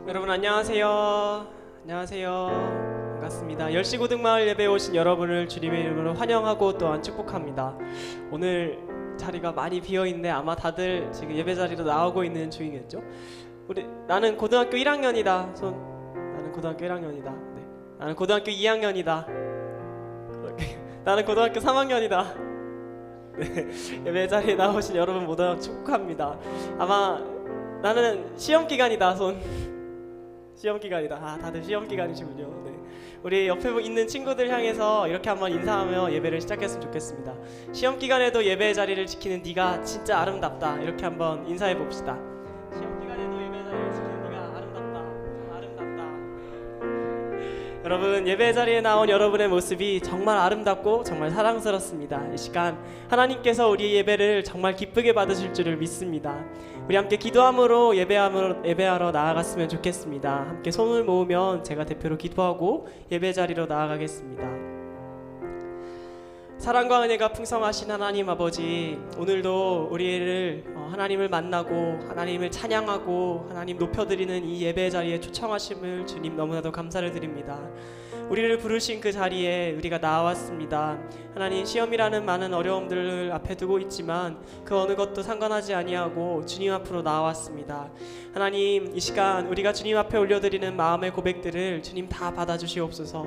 여러분 안녕하세요. 안녕하세요. 반갑습니다. 열시고등마을 예배에 오신 여러분을 주님의 이름으로 환영하고 또한 축복합니다. 오늘 자리가 많이 비어있는데 아마 다들 지금 예배 자리로 나오고 있는 중이겠죠? 나는 고등학교 1학년이다. 나는 고등학교 1학년이다. 네. 나는 고등학교 2학년이다. 나는 고등학교 3학년이다. 네. 예배 자리에 나오신 여러분 모두 축복합니다. 아마 나는 시험기간이다. 시험기간이다. 다들 시험기간이시군요. 네. 우리 옆에 있는 친구들 향해서 이렇게 한번 인사하며 예배를 시작했으면 좋겠습니다. 시험기간에도 예배 자리를 지키는 네가 진짜 아름답다. 이렇게 한번 인사해 봅시다. 시험기간에도 예배 자리를 지키는 네가 아름답다. 아름답다. 여러분, 예배 자리에 나온 여러분의 모습이 정말 아름답고 정말 사랑스럽습니다. 이 시간 하나님께서 우리 예배를 정말 기쁘게 받으실 줄을 믿습니다. 우리 함께 기도함으로 예배하러 나아갔으면 좋겠습니다. 함께 손을 모으면 제가 대표로 기도하고 예배 자리로 나아가겠습니다. 사랑과 은혜가 풍성하신 하나님 아버지, 오늘도 우리를 하나님을 만나고 하나님을 찬양하고 하나님 높여드리는 이 예배 자리에 초청하심을 주님 너무나도 감사를 드립니다. 우리를 부르신 그 자리에 우리가 나왔습니다. 하나님, 시험이라는 많은 어려움들을 앞에 두고 있지만 그 어느 것도 상관하지 아니하고 주님 앞으로 나왔습니다. 하나님, 이 시간 우리가 주님 앞에 올려드리는 마음의 고백들을 주님 다 받아주시옵소서.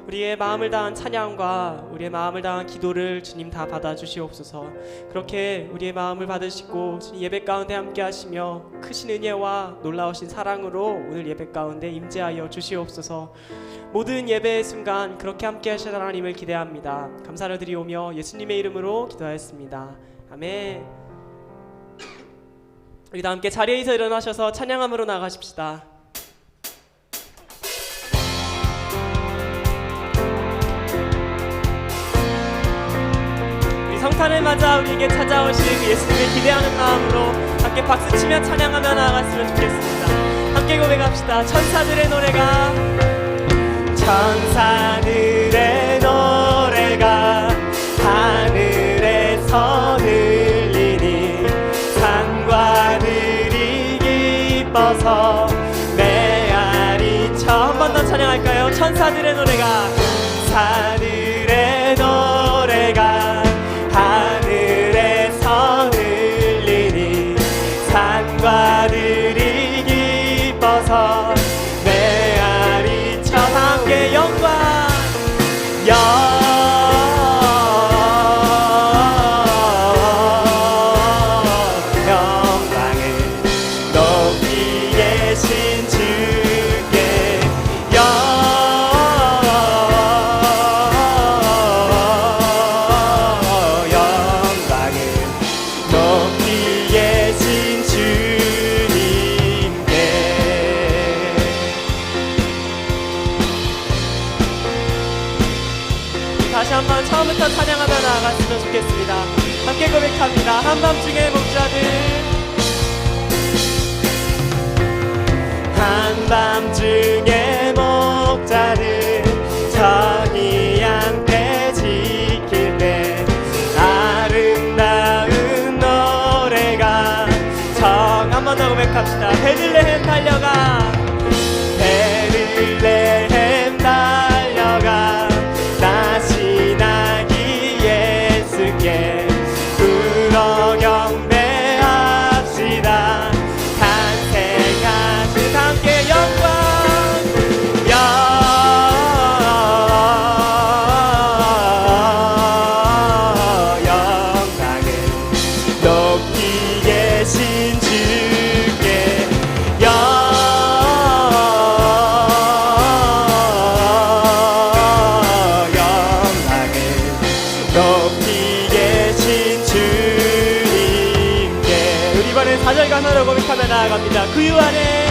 우리의 마음을 다한 찬양과 우리의 마음을 다한 기도를 주님 다 받아주시옵소서. 그렇게 우리의 마음을 받으시고 주님 예배 가운데 함께 하시며 크신 은혜와 놀라우신 사랑으로 오늘 예배 가운데 임재하여 주시옵소서. 모든 예배의 순간 그렇게 함께 하실 하나님을 기대합니다. 감사를 드리오며 예수님의 이름으로 기도하였습니다. 아멘. 우리 다 함께 자리에서 일어나셔서 찬양함으로 나가십시다. 우리 성탄을 맞아 우리에게 찾아오신 예수님을 기대하는 마음으로 함께 박수치며 찬양하며 나아갔으면 좋겠습니다. 함께 고백합시다. 천사들의 노래가, 천사들의 노래가 하늘에서 들리니 산과 들이 기뻐서 메아리쳐. 한 번 더 찬양할까요? 천사들의 노래가, 사들의 노래가 하늘에서 들리니 산과 들이 기뻐서 함께 영광 영광을 높이 계신 주께 영광을 높이 계신 주님께. 다시 한번 처음부터 찬양하며 나아갔으면 좋겠습니다. 함께 고백합니다. 한밤중의 목자들, 한밤중의 목자들 정의 양떼 지킬 때 아름다운 노래가 한 번 더 고백합시다. 베들레헴 달려가, 베들레헴 달려가 다시 나기 예수께 불어 경배합시다. 탄생하신 함께 영광 영광을 높이 계신 주께 높이 계신 주님께. 우리 이번엔 4절 가사로 고백하며 나아갑니다. 구유 안에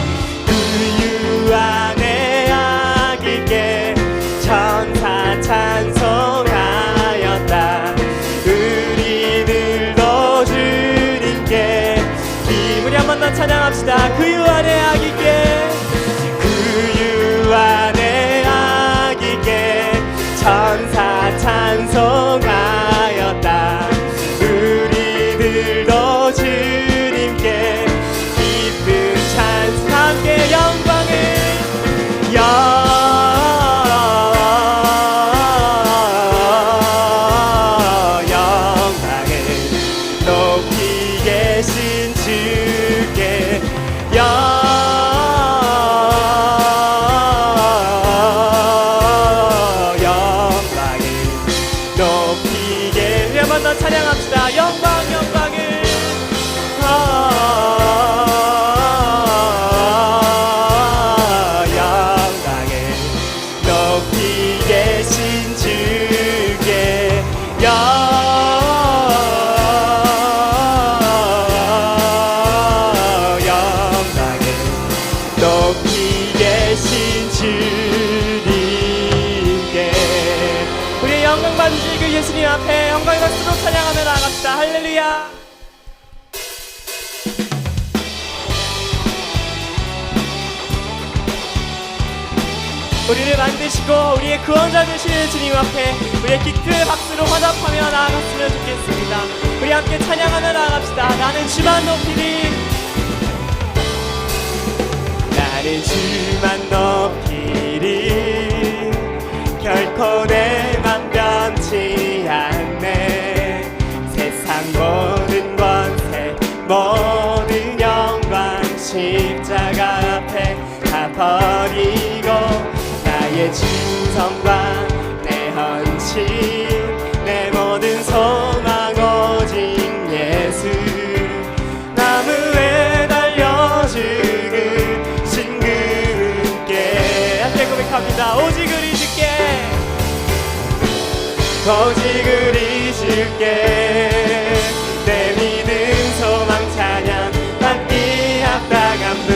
아기께 천사 찬송하였다. 우리들도 주님께 우리 한 번 더 찬양합시다. 구유 안에 아기께, 구유 안에 아기께 천사 찬송하였다. 우리들도 주님께 기쁜 찬송 함께 영광을 높이게. 우리 한 번 더 찬양합시다. 영광 영광을 영광을 높이 계신 주께 영광을 높이 계신 주님께. 우리의 영광 받으실 그 예수님 앞에 영광의 박수로 찬양하며 나아갑시다. 할렐루야. 우리를 만드시고 우리의 구원자 되시는 주님 앞에 우리의 기쁨의 박수로 화답하며 나아갔으면 좋겠습니다. 우리 함께 찬양하며 나아갑시다. 나는 주만 높이리. 나는 주만 높이리. 결코 내 맘 변치 않네. 세상 모든 권세 모든 영광 십자가 앞에 다 버리고 나의 충성과 내 헌신 내 모든 소망 오직 예수. 나무에 달려 죽으신 그분께. 함께 고백합니다. 오직 우리 주께 오직 우리 주께 내 믿음 소망 찬양 받기 합당한 분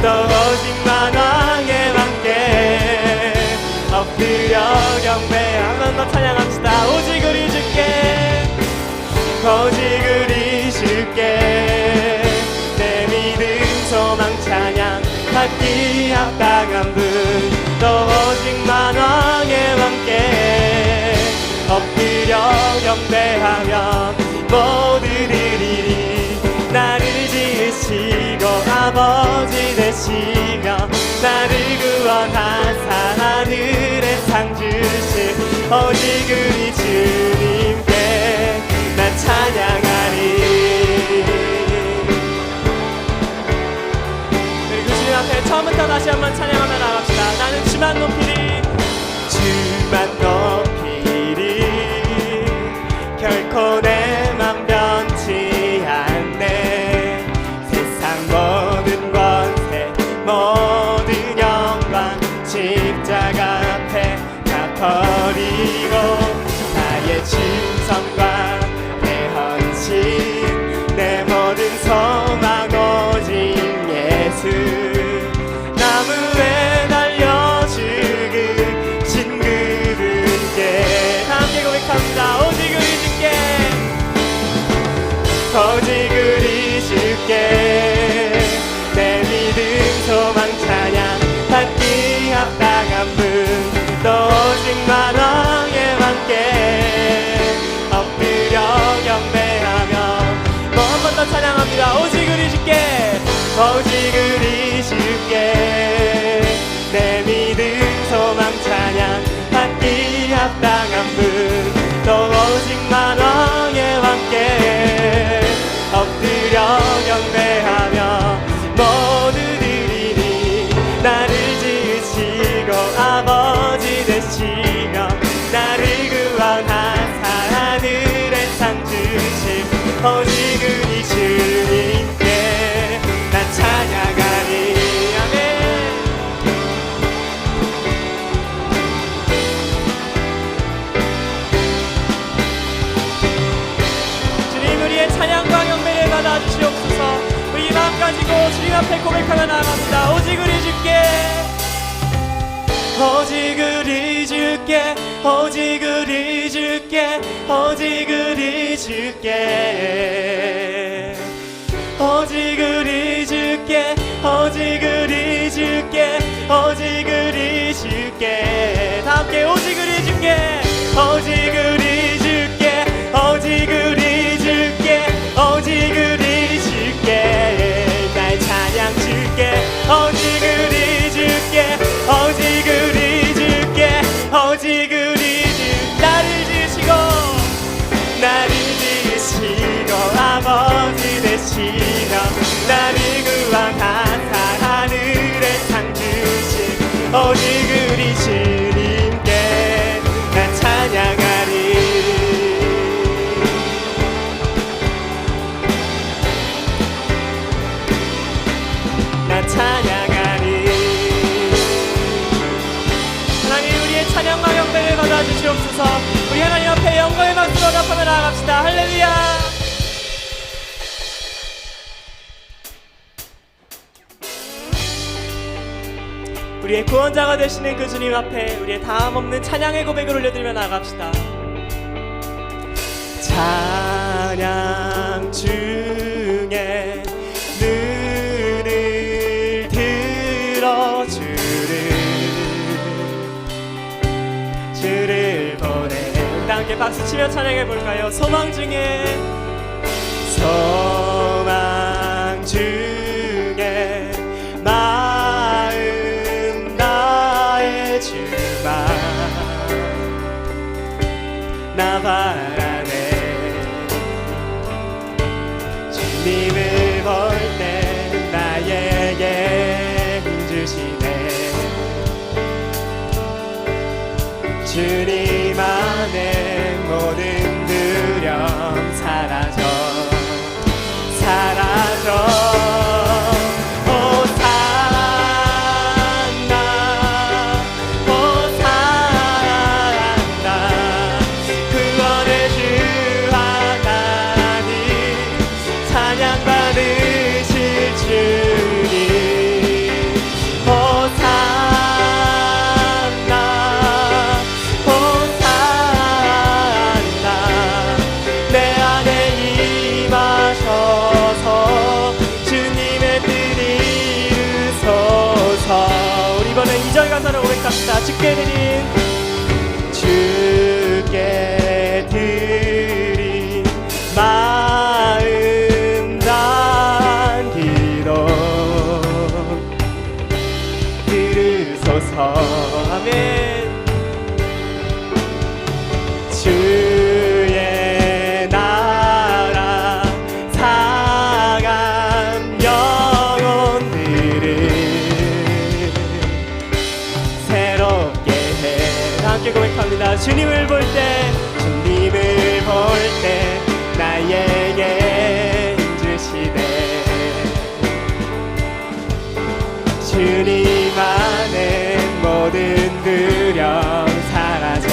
또 오직만 왕의 왕께 엎드려 경배. 한 번 더 찬양합시다. 오직 우리 주께 오직 우리 주께 내 믿음 소망 찬양 받기 합당한 분 또 오직만 왕의 왕께 엎드려 경배하며 모두들이 나를 지으시고 아버지 되시며 나를 구원하사 하늘에 상 주신 오직 우리 주님께 나 찬양하리. 그리고 주님 앞에 처음부터 다시 한번 찬양하며 나갑시다. 나는 주만 높이리. 주만 높이리. 결코 내 맘 변치 않네. 세상 모든 권세 모든 영광 십자가 앞에 다 버리고 나의 충성과 내 헌신 내 모든 소망 오직 예수. 나무에 달려 죽으신 그분께. 함께 고백합니다. 오직 우리 주께 오직 우리 주께 내 믿음 소망 찬양 받기 합당한 분 또 오직만 왕의 왕께 엎드려 경배하며 한 번 더 찬양합니다. 오직 우리 주께 오직 우리 주께 내 믿음 소망 찬양 받기 합당한 분 또 오직만 왕의 왕께 엎드려 경배하며 모두들이 나를 지으시고 아버지 되시며 나를 구원하사 하늘에 상 주신 오직 우리 주님께 나 찬양하리. 아멘. 주님 우리의 찬양과 경배를 받아주시옵소서. 우리 마음 가지고 주님 앞에 고백하며 나아갑니다. 오직 우리 주께 오직 우리 주께 오직 우리 주께 오직 우리 주께 오직 우리 주께 오직 우리 주께 오직 우리 주께. 다 함께 오직 우리 주께 오직 우리 주께 오직 우리 주께 오직 우리 주께 날 찬양 주께 오직 우리 주께 오직 우리 주께 오직 우리 주. 나를 지으시고 나를 지으시고 아버지 되시며 나를 구원하사 하늘에 상 주신 오직 우리 주님께 난 찬양하리. 주옵소서. 우리 하나님 앞에 영광의 박수로 답하며 나아갑시다. 할렐루야. 우리의 구원자가 되시는 그 주님 앞에 우리의 다함없는 찬양의 고백을 올려드리며 나아갑시다. 찬양 중에 눈을 들어 주를 보내. 우리 함께 박수치며 찬양해볼까요? 소망 중에 마음 나의 주만 나 바라네. 주님을 볼 때 나에게 힘주시네. 주님 안에 모든 두려움 사라져 구원의 주 하나님 찬양 받으실 주님 내 안에 임하셔서 주님의 뜻 이루소서. 우리 이번에 2절 가사를 고백합시다. 주께 드린 마음 단 기도 들으소서. 아멘. 주의 나라 사간 영혼들을 새롭게 해. 함께 고백합니다. 주님을 볼 때 나에게 힘주시네. 주님 안에 모든 두려움 사라져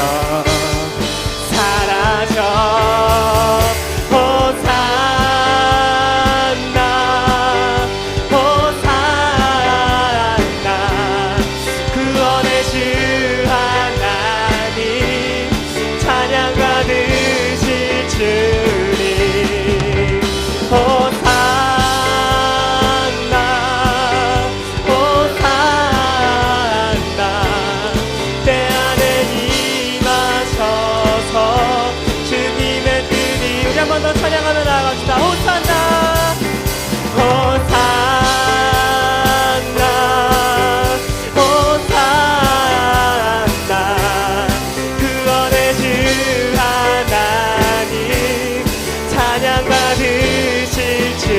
구원의 주 하나님 찬양 받으실 주님 내 안에 임하셔서 주님의 뜻이. 우리 한 번 더 찬양하며 나아갑시다. 호산나 구원의 주 하나님 찬양 받으실 주님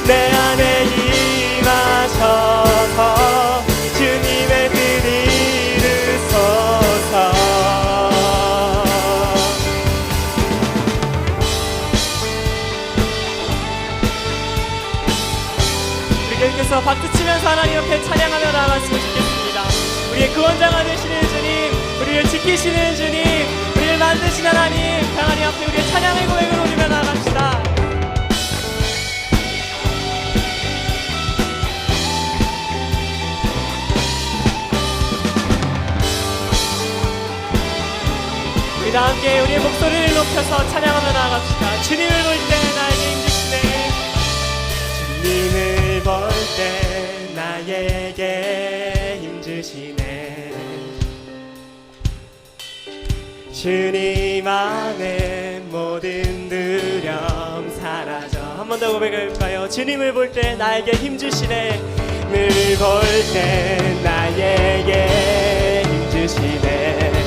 내 안에 임하셔서 주님의 뜻 이루소서. 우리 계속해서 박수치면서 하나님 앞에 찬양하며 나아갔으면 좋겠습니다. 우리의 구원자가 되시는 주님, 우리를 지키시는 주님, 우리를 만드신 하나님, 하나님 앞에 우리의 찬양의 고백을 올리며 나아갑시다. 우리 다 함께 우리의 목소리를 높여서 찬양하며 나아갑시다. 주님을 볼 때 나에게 힘주시네. 주님을 볼 때 나에게 힘주시네. 주님 안에 모든 두려움 사라져. 한 번 더 고백할까요? 주님을 볼 때 나에게 힘주시네. 늘 볼 때 나에게 힘주시네.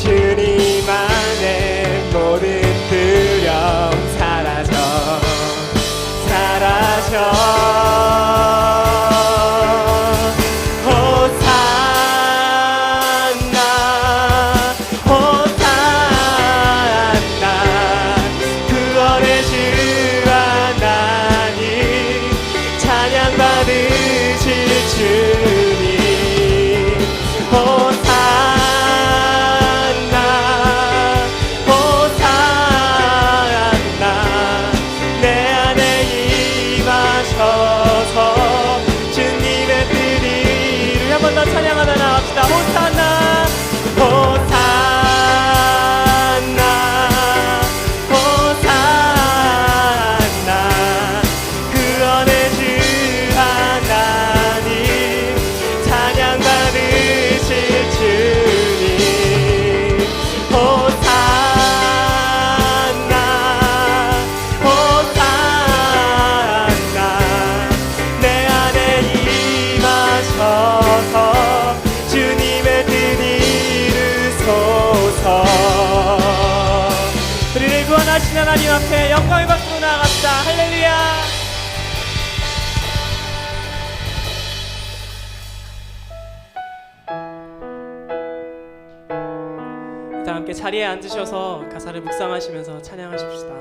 주님 안에 모든 두려움 사라져 호산나 구원의 주 하나님 찬양 받으실 주님 호산나 호산나 내 안에 임하셔서 주님의 뜻이 한 번 더 찬양하며 나갑시다. 호산나 호산나 호산나 구원의 주 하나님 찬양 받으실 주님 호산나 호산나 내 안에 임하셔서 주님의 뜻 이루소서. 우리를 구원하신 하나님 앞에 영광의 박수로 나아갑시다. 할렐루야. 다 함께 자리에 앉으셔서 가사를 묵상하시면서 찬양하십시다.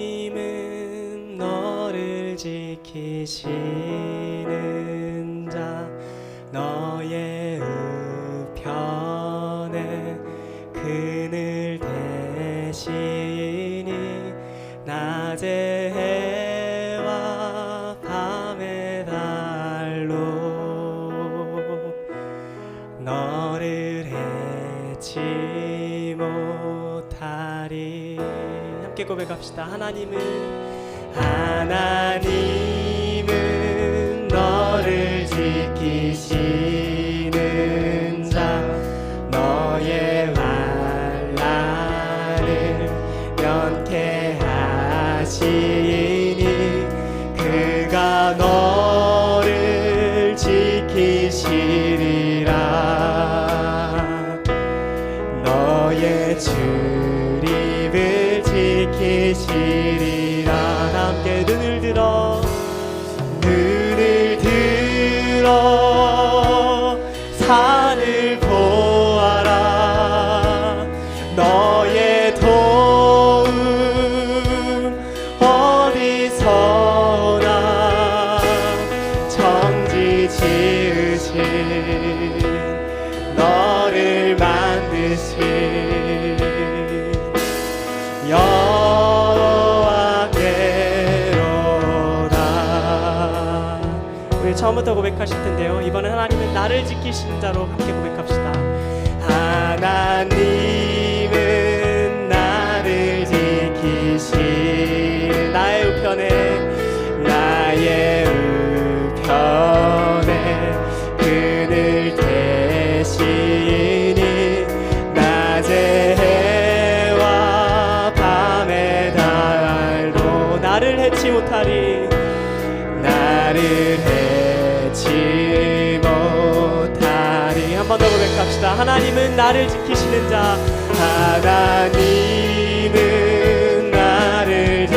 하나님은 너를 지키시는 자 너의 우편에 그늘 대시니 낮에 해와 밤에 달로 너를 해치 못하리. 함께 고백합시다. 하나님은 너를 지키시는 자 너의 환난을 면케하시니 그가 너를 지키시리라. 너의 출입을 지키시리라. 함께 눈을 들어 산을 보아라. 너의 도움 어디서나 정지 지으신 너를 만드신 여호와께로다. 우리 처음부터 고백하실 텐데요. 이번엔 하나님은 나를 지키신 자로 함께 고백합시다. 하나님은 나를 지키신 나의 우편에 그늘 대시니 낮에 해와 밤에 달도 나를 해치 못하리. 나를 해치 못하리. 한 번 더 고백합시다. 하나님은 나를 지키시는 자 하나님은 나를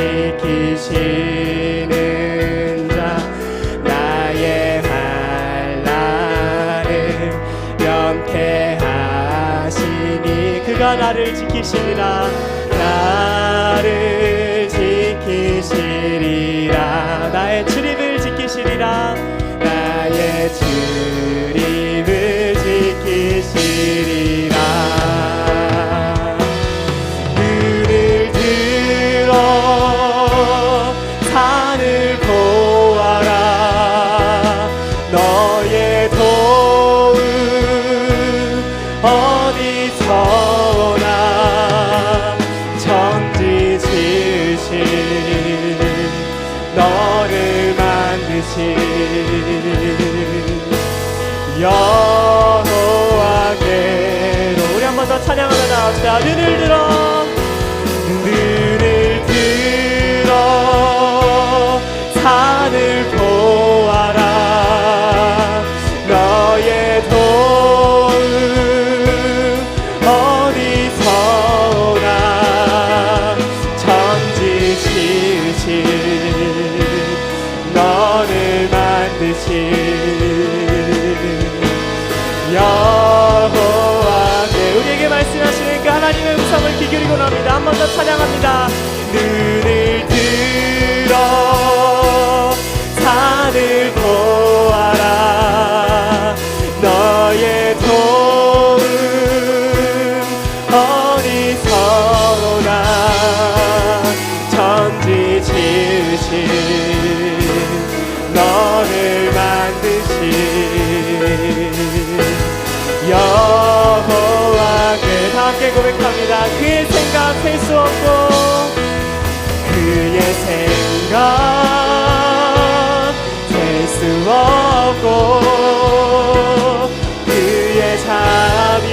지키시는 자 나의 환난을 면케하시니 그가 나를 지키시리라. 나를 지키시리라. 나의 출입을 지키시리라. 나의 출입을 지키시리라. 눈을 들어 산을 보아라. 너의 도움 어디서나 정지 지으신 너를 만드신 여호와께로. 우리 한 번 더 찬양하며 나갑시다. 눈을 들어 산을 보아라. 너의 도움 어디서나 정지 지으신 너를 만드신 찬양합니다. 한 번 더 찬양합니다. 눈을 들어 산을 보아라. 너의 도움 어디서나 천지 지으신 너를 만드신 여호와께 다 함께 고백합니다. 그의 생각 셀 수 없고 그의 생각 셀 수 없고 그의 자비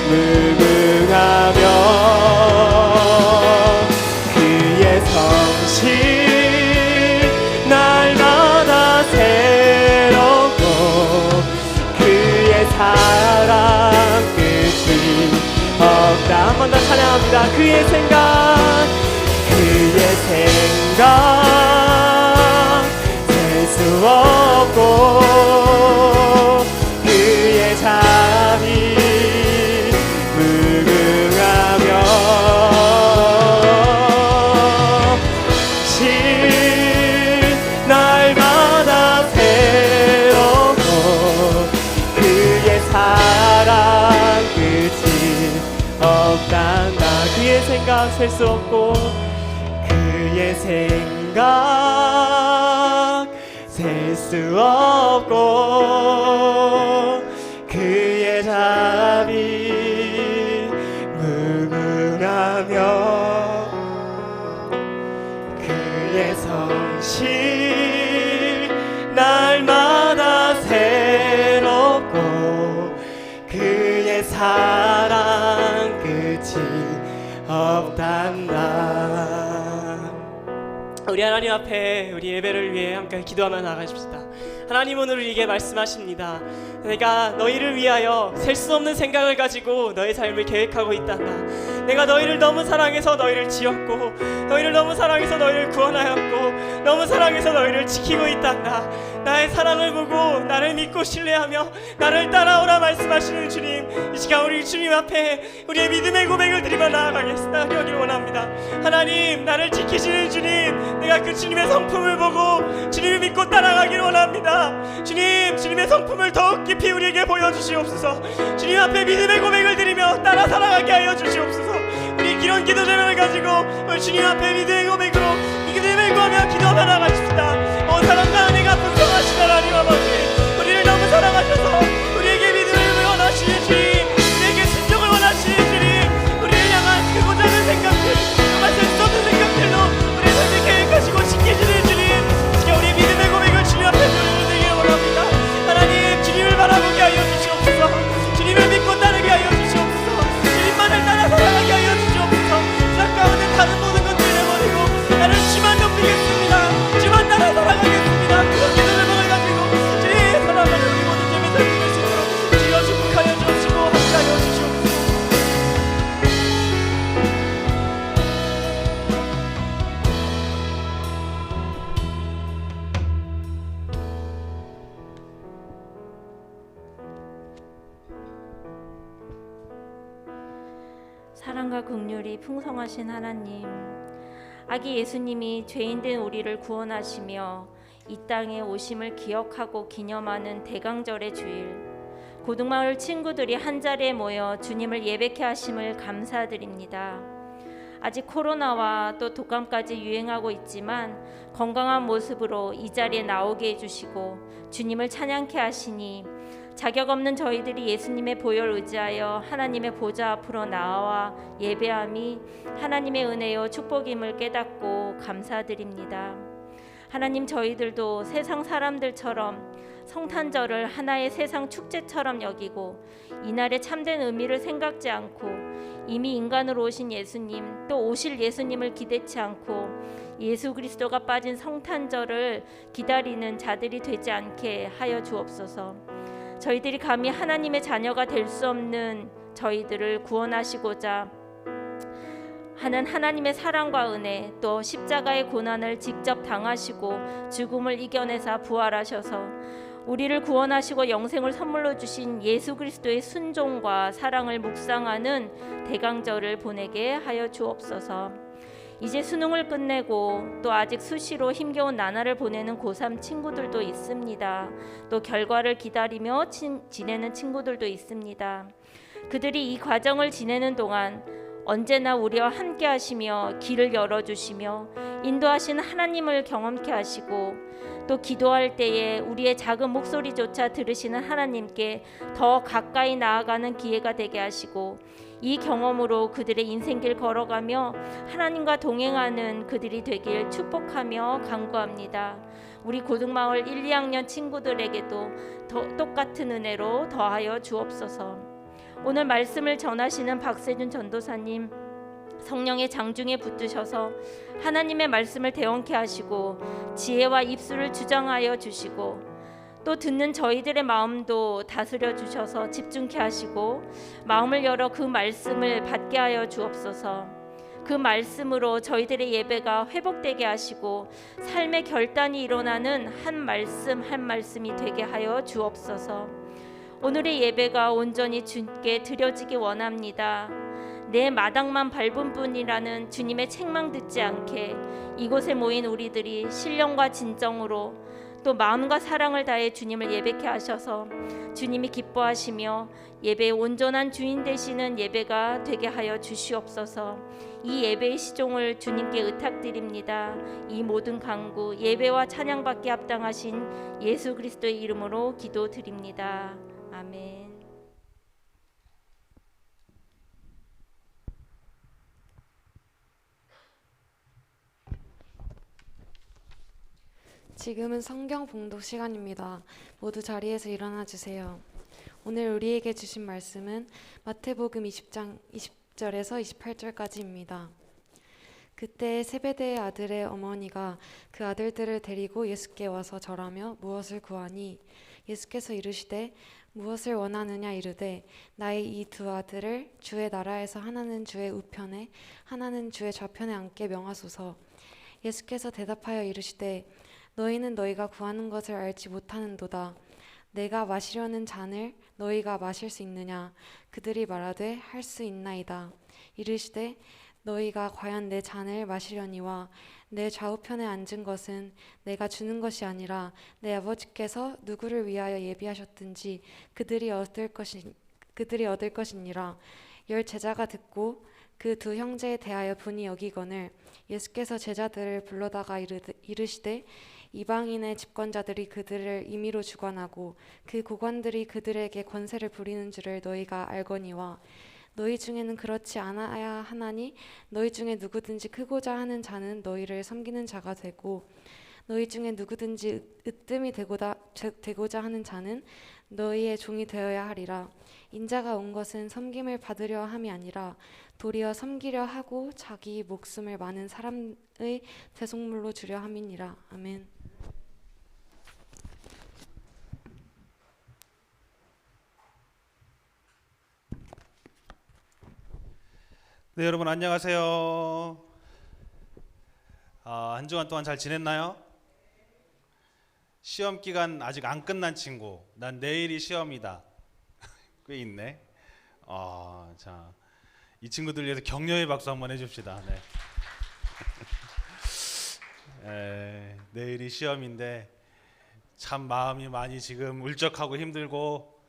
무궁하며 그의 성실 날마다 새롭고 그의 사랑 끝이 없다. 한 번 더 찬양합니다. 그의 생각 셀 수 없고 그의 자비 무궁하며 실 날마다 새롭고 그의 사랑 끝이 없단다. 그의 생각 셀 수 없고 그의 생각 셀 수 없고 그의 자비 무궁하며 그의 성실 날마다 새롭고 그의 사랑 끝이 없단다. 우리 하나님 앞에 우리 예배를 위해 함께 기도하며 나가십시다. 하나님 오늘 우리에게 말씀하십니다. 내가 너희를 위하여 셀 수 없는 생각을 가지고 너의 삶을 계획하고 있단다. 내가 너희를 너무 사랑해서 너희를 지었고 너희를 너무 사랑해서 너희를 구원하였고 너무 사랑해서 너희를 지키고 있단다. 나의 사랑을 보고 나를 믿고 신뢰하며 나를 따라오라 말씀하시는 주님, 이 시간 우리 주님 앞에 우리의 믿음의 고백을 드리며 나아가겠습니다. 여기를 원합니다. 하나님, 나를 지키시는 주님, 내가 그 주님의 성품을 보고 주님을 믿고 따라가기를 원합니다. 주님, 주님의 성품을 더욱 깊이 우리에게 보여주시옵소서. 주님 앞에 믿음의 고백을 드리며 따라 살아가게 하여 주시옵소서. 우리 이런 기도 제목을 가지고 우리 주님 앞에 믿음의 고백으로 믿음을 구하며 기도하며 나가십시다. 사랑과 은혜가 풍성하신 하나님 아버지, 우리를 너무 사랑하셔서 우리에게 믿음을 원하시는 주님, 우리에게 순종을 원하시는 주님, 우리를 향한 크고자 하는 생각들, 정말 셀 수 없는 생각들로 우리의 삶을 계획하시고 지키시는 주님, 지금 우리 믿음의 고백을 주님 앞에 드리기를 원합니다. 하나님, 주님을 바라보게 하여 주시옵소서. 주님을 믿고 따르게 하여 주시옵소서. 주님만을 따라 살아가게 하여 주시옵소서. 세상 가운데 다른 모든 것들을 내버리고 나는 주만 높이겠습니다. 주만 따라 살아가겠습니다. 그런 기도를 가지고 주님 살아가는 우리 모든 재미 살릴 수 있도록 주여 축복하여 주시고 함께하여 주시옵소서. 사랑과 긍휼이 풍성하신 하나님, 아기 예수님이 죄인된 우리를 구원하시며 이 땅에 오심을 기억하고 기념하는 대강절의 주일, 고등마을 친구들이 한자리에 모여 주님을 예배케 하심을 감사드립니다. 아직 코로나와 또 독감까지 유행하고 있지만 건강한 모습으로 이 자리에 나오게 해주시고 주님을 찬양케 하시니 자격 없는 저희들이 예수님의 보혈 의지하여 하나님의 보좌 앞으로 나와 예배함이 하나님의 은혜요 축복임을 깨닫고 감사드립니다. 하나님, 저희들도 세상 사람들처럼 성탄절을 하나의 세상 축제처럼 여기고 이날의 참된 의미를 생각지 않고 이미 인간으로 오신 예수님, 또 오실 예수님을 기대치 않고 예수 그리스도가 빠진 성탄절을 기다리는 자들이 되지 않게 하여 주옵소서. 저희들이 감히 하나님의 자녀가 될 수 없는 저희들을 구원하시고자 하는 하나님의 사랑과 은혜, 또 십자가의 고난을 직접 당하시고 죽음을 이겨내사 부활하셔서 우리를 구원하시고 영생을 선물로 주신 예수 그리스도의 순종과 사랑을 묵상하는 대강절을 보내게 하여 주옵소서. 이제 수능을 끝내고 또 아직 수시로 힘겨운 나날을 보내는 고3 친구들도 있습니다. 또 결과를 기다리며 지내는 친구들도 있습니다. 그들이 이 과정을 지내는 동안 언제나 우리와 함께 하시며 길을 열어주시며 인도하시는 하나님을 경험케 하시고 또 기도할 때에 우리의 작은 목소리조차 들으시는 하나님께 더 가까이 나아가는 기회가 되게 하시고 이 경험으로 그들의 인생길 걸어가며 하나님과 동행하는 그들이 되길 축복하며 간구합니다. 우리 고등마을 1, 2학년 친구들에게도 똑같은 은혜로 더하여 주옵소서. 오늘 말씀을 전하시는 박세준 전도사님, 성령의 장중에 붙드셔서 하나님의 말씀을 대원케 하시고 지혜와 입술을 주장하여 주시고 또 듣는 저희들의 마음도 다스려 주셔서 집중케 하시고 마음을 열어 그 말씀을 받게 하여 주옵소서. 그 말씀으로 저희들의 예배가 회복되게 하시고 삶의 결단이 일어나는 한 말씀 한 말씀이 되게 하여 주옵소서. 오늘의 예배가 온전히 주님께 드려지기 원합니다. 내 마당만 밟은 뿐이라는 주님의 책망 듣지 않게 이곳에 모인 우리들이 신령과 진정으로 또 마음과 사랑을 다해 주님을 예배케 하셔서 주님이 기뻐하시며 예배의 온전한 주인 되시는 예배가 되게 하여 주시옵소서. 이 예배의 시종을 주님께 의탁드립니다. 이 모든 간구 예배와 찬양받기 합당하신 예수 그리스도의 이름으로 기도드립니다. 아멘. 지금은 성경 봉독 시간입니다. 모두 자리에서 일어나 주세요. 오늘 우리에게 주신 말씀은 마태복음 20장 20절에서 28절까지입니다. 그때 세베대의 아들의 어머니가 그 아들들을 데리고 예수께 와서 절하며 무엇을 구하니 예수께서 이르시되 무엇을 원하느냐 이르되 나의 이 두 아들을 주의 나라에서 하나는 주의 우편에 하나는 주의 좌편에 앉게 명하소서. 예수께서 대답하여 이르시되 너희는 너희가 구하는 것을 알지 못하는도다. 내가 마시려는 잔을 너희가 마실 수 있느냐? 그들이 말하되 할 수 있나이다. 이르시되 너희가 과연 내 잔을 마시려니와 내 좌우편에 앉은 것은 내가 주는 것이 아니라 내 아버지께서 누구를 위하여 예비하셨든지 그들이 얻을 것이니라. 열 제자가 듣고 그 두 형제에 대하여 분이 여기거늘 예수께서 제자들을 불러다가 이르시되 이방인의 집권자들이 그들을 임의로 주관하고 그 고관들이 그들에게 권세를 부리는 줄을 너희가 알거니와 너희 중에는 그렇지 않아야 하나니 너희 중에 누구든지 크고자 하는 자는 너희를 섬기는 자가 되고 너희 중에 누구든지 으뜸이 되고자 하는 자는 너희의 종이 되어야 하리라. 인자가 온 것은 섬김을 받으려 함이 아니라 도리어 섬기려 하고 자기 목숨을 많은 사람의 대속물로 주려 함이니라. 아멘. 네, 여러분 안녕하세요. 한 주간 동안 잘 지냈나요? 시험 기간 아직 안 끝난 친구, 난 내일이 시험이다. 꽤 있네. 자, 이 친구들 위해서 격려의 박수 한번 해줍시다. 네. 내일이 시험인데 참 마음이 많이 지금 울적하고 힘들고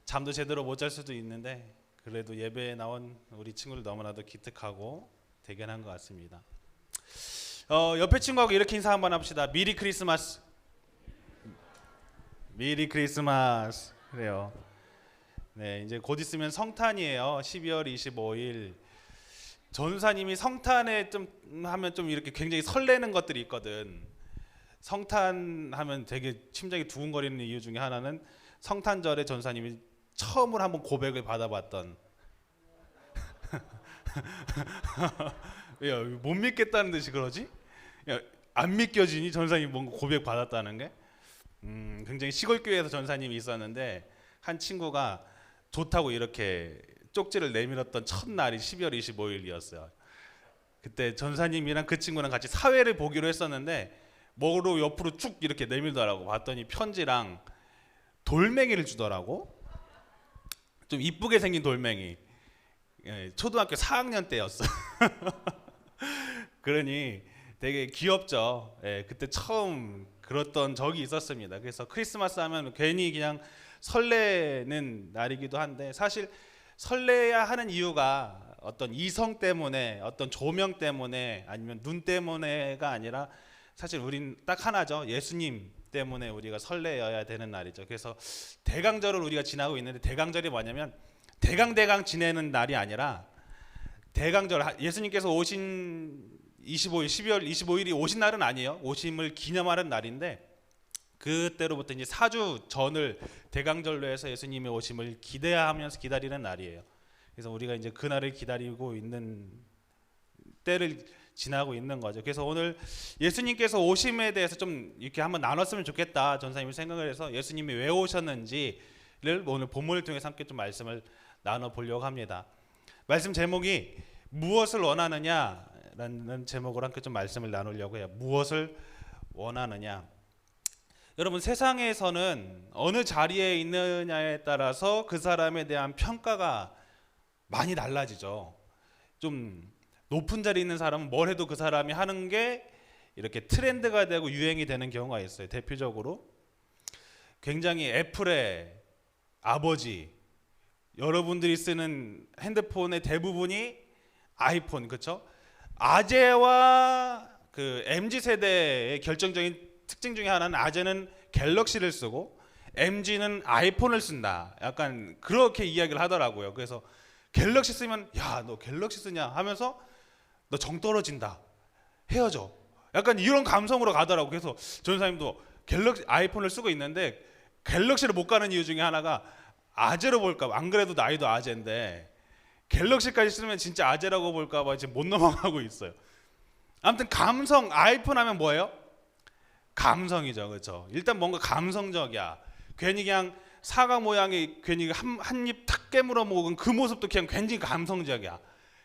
잠도 제대로 못 잘 수도 있는데 그래도 예배에 나온 우리 친구들 너무나도 기특하고 대견한 것 같습니다. 옆에 친구하고 이렇게 인사 한번 합시다. 미리 크리스마스. 미리 크리스마스. 그래요. 네, 이제 곧 있으면 성탄이에요. 12월 25일. 전사님이 성탄에 좀 하면 좀 이렇게 굉장히 설레는 것들이 있거든. 성탄 하면 되게 심장이 두근거리는 이유 중에 하나는 성탄절에 전사님이 처음으로 한번 고백을 받아봤던. 야, 못 믿겠다는 듯이 그러지? 야, 안 믿겨지니 전사님이 뭔가 고백 받았다는 게? 굉장히 시골 교회에서 전사님이 있었는데 한 친구가 좋다고 이렇게 쪽지를 내밀었던 첫날이 12월 25일이었어요. 그때 전사님이랑 그 친구랑 같이 사회를 보기로 했었는데 뭐로 옆으로 쭉 이렇게 내밀더라고. 봤더니 편지랑 돌멩이를 주더라고. 좀 이쁘게 생긴 돌멩이. 예, 초등학교 4학년 때였어. 그러니 되게 귀엽죠. 예, 그때 처음 그랬던 적이 있었습니다. 그래서 크리스마스 하면 괜히 그냥 설레는 날이기도 한데, 사실 설레야 하는 이유가 어떤 이성 때문에, 어떤 조명 때문에, 아니면 눈 때문에가 아니라 사실 우린 딱 하나죠. 예수님 때문에 우리가 설레어야 되는 날이죠. 그래서 대강절을 우리가 지나고 있는데, 대강절이 뭐냐면 대강 지내는 날이 아니라, 대강절, 예수님께서 오신 25일, 12월 25일이 오신 날은 아니에요. 오심을 기념하는 날인데, 그때로부터 이제 4주 전을 대강절로 해서 예수님의 오심을 기대하면서 기다리는 날이에요. 그래서 우리가 이제 그 날을 기다리고 있는 때를 지나고 있는 거죠. 그래서 오늘 예수님께서 오심에 대해서 좀 이렇게 한번 나눴으면 좋겠다, 전사님이 생각을 해서 예수님이 왜 오셨는지를 오늘 본문을 통해서 함께 좀 말씀을 나눠 보려고 합니다. 말씀 제목이 무엇을 원하느냐라는 제목으로 함께 좀 말씀을 나누려고 해요. 무엇을 원하느냐. 여러분, 세상에서는 어느 자리에 있느냐에 따라서 그 사람에 대한 평가가 많이 달라지죠. 좀 높은 자리에 있는 사람은 뭘 해도 그 사람이 하는 게 이렇게 트렌드가 되고 유행이 되는 경우가 있어요. 대표적으로 굉장히 애플의 아버지, 여러분들이 쓰는 핸드폰의 대부분이 아이폰, 그렇죠? 아재와 그 MZ 세대의 결정적인 특징 중에 하나는, 아재는 갤럭시를 쓰고 MZ는 아이폰을 쓴다. 약간 그렇게 이야기를 하더라고요. 그래서 갤럭시 쓰면 야, 너 갤럭시 쓰냐 하면서 너 정 떨어진다, 헤어져, 약간 이런 감성으로 가더라고. 그래서 전사님도 갤럭시 아이폰을 쓰고 있는데 갤럭시를 못 가는 이유 중에 하나가 아재로 볼까 봐. 안 그래도 나이도 아재인데 갤럭시까지 쓰면 진짜 아재라고 볼까 봐 지금 못 넘어가고 있어요. 아무튼 감성, 아이폰 하면 뭐예요? 감성이죠, 그렇죠? 일단 뭔가 감성적이야. 괜히 그냥 사과 모양의 괜히 한 입 탁 깨물어 먹은 그 모습도 그냥 굉장히 감성적이야.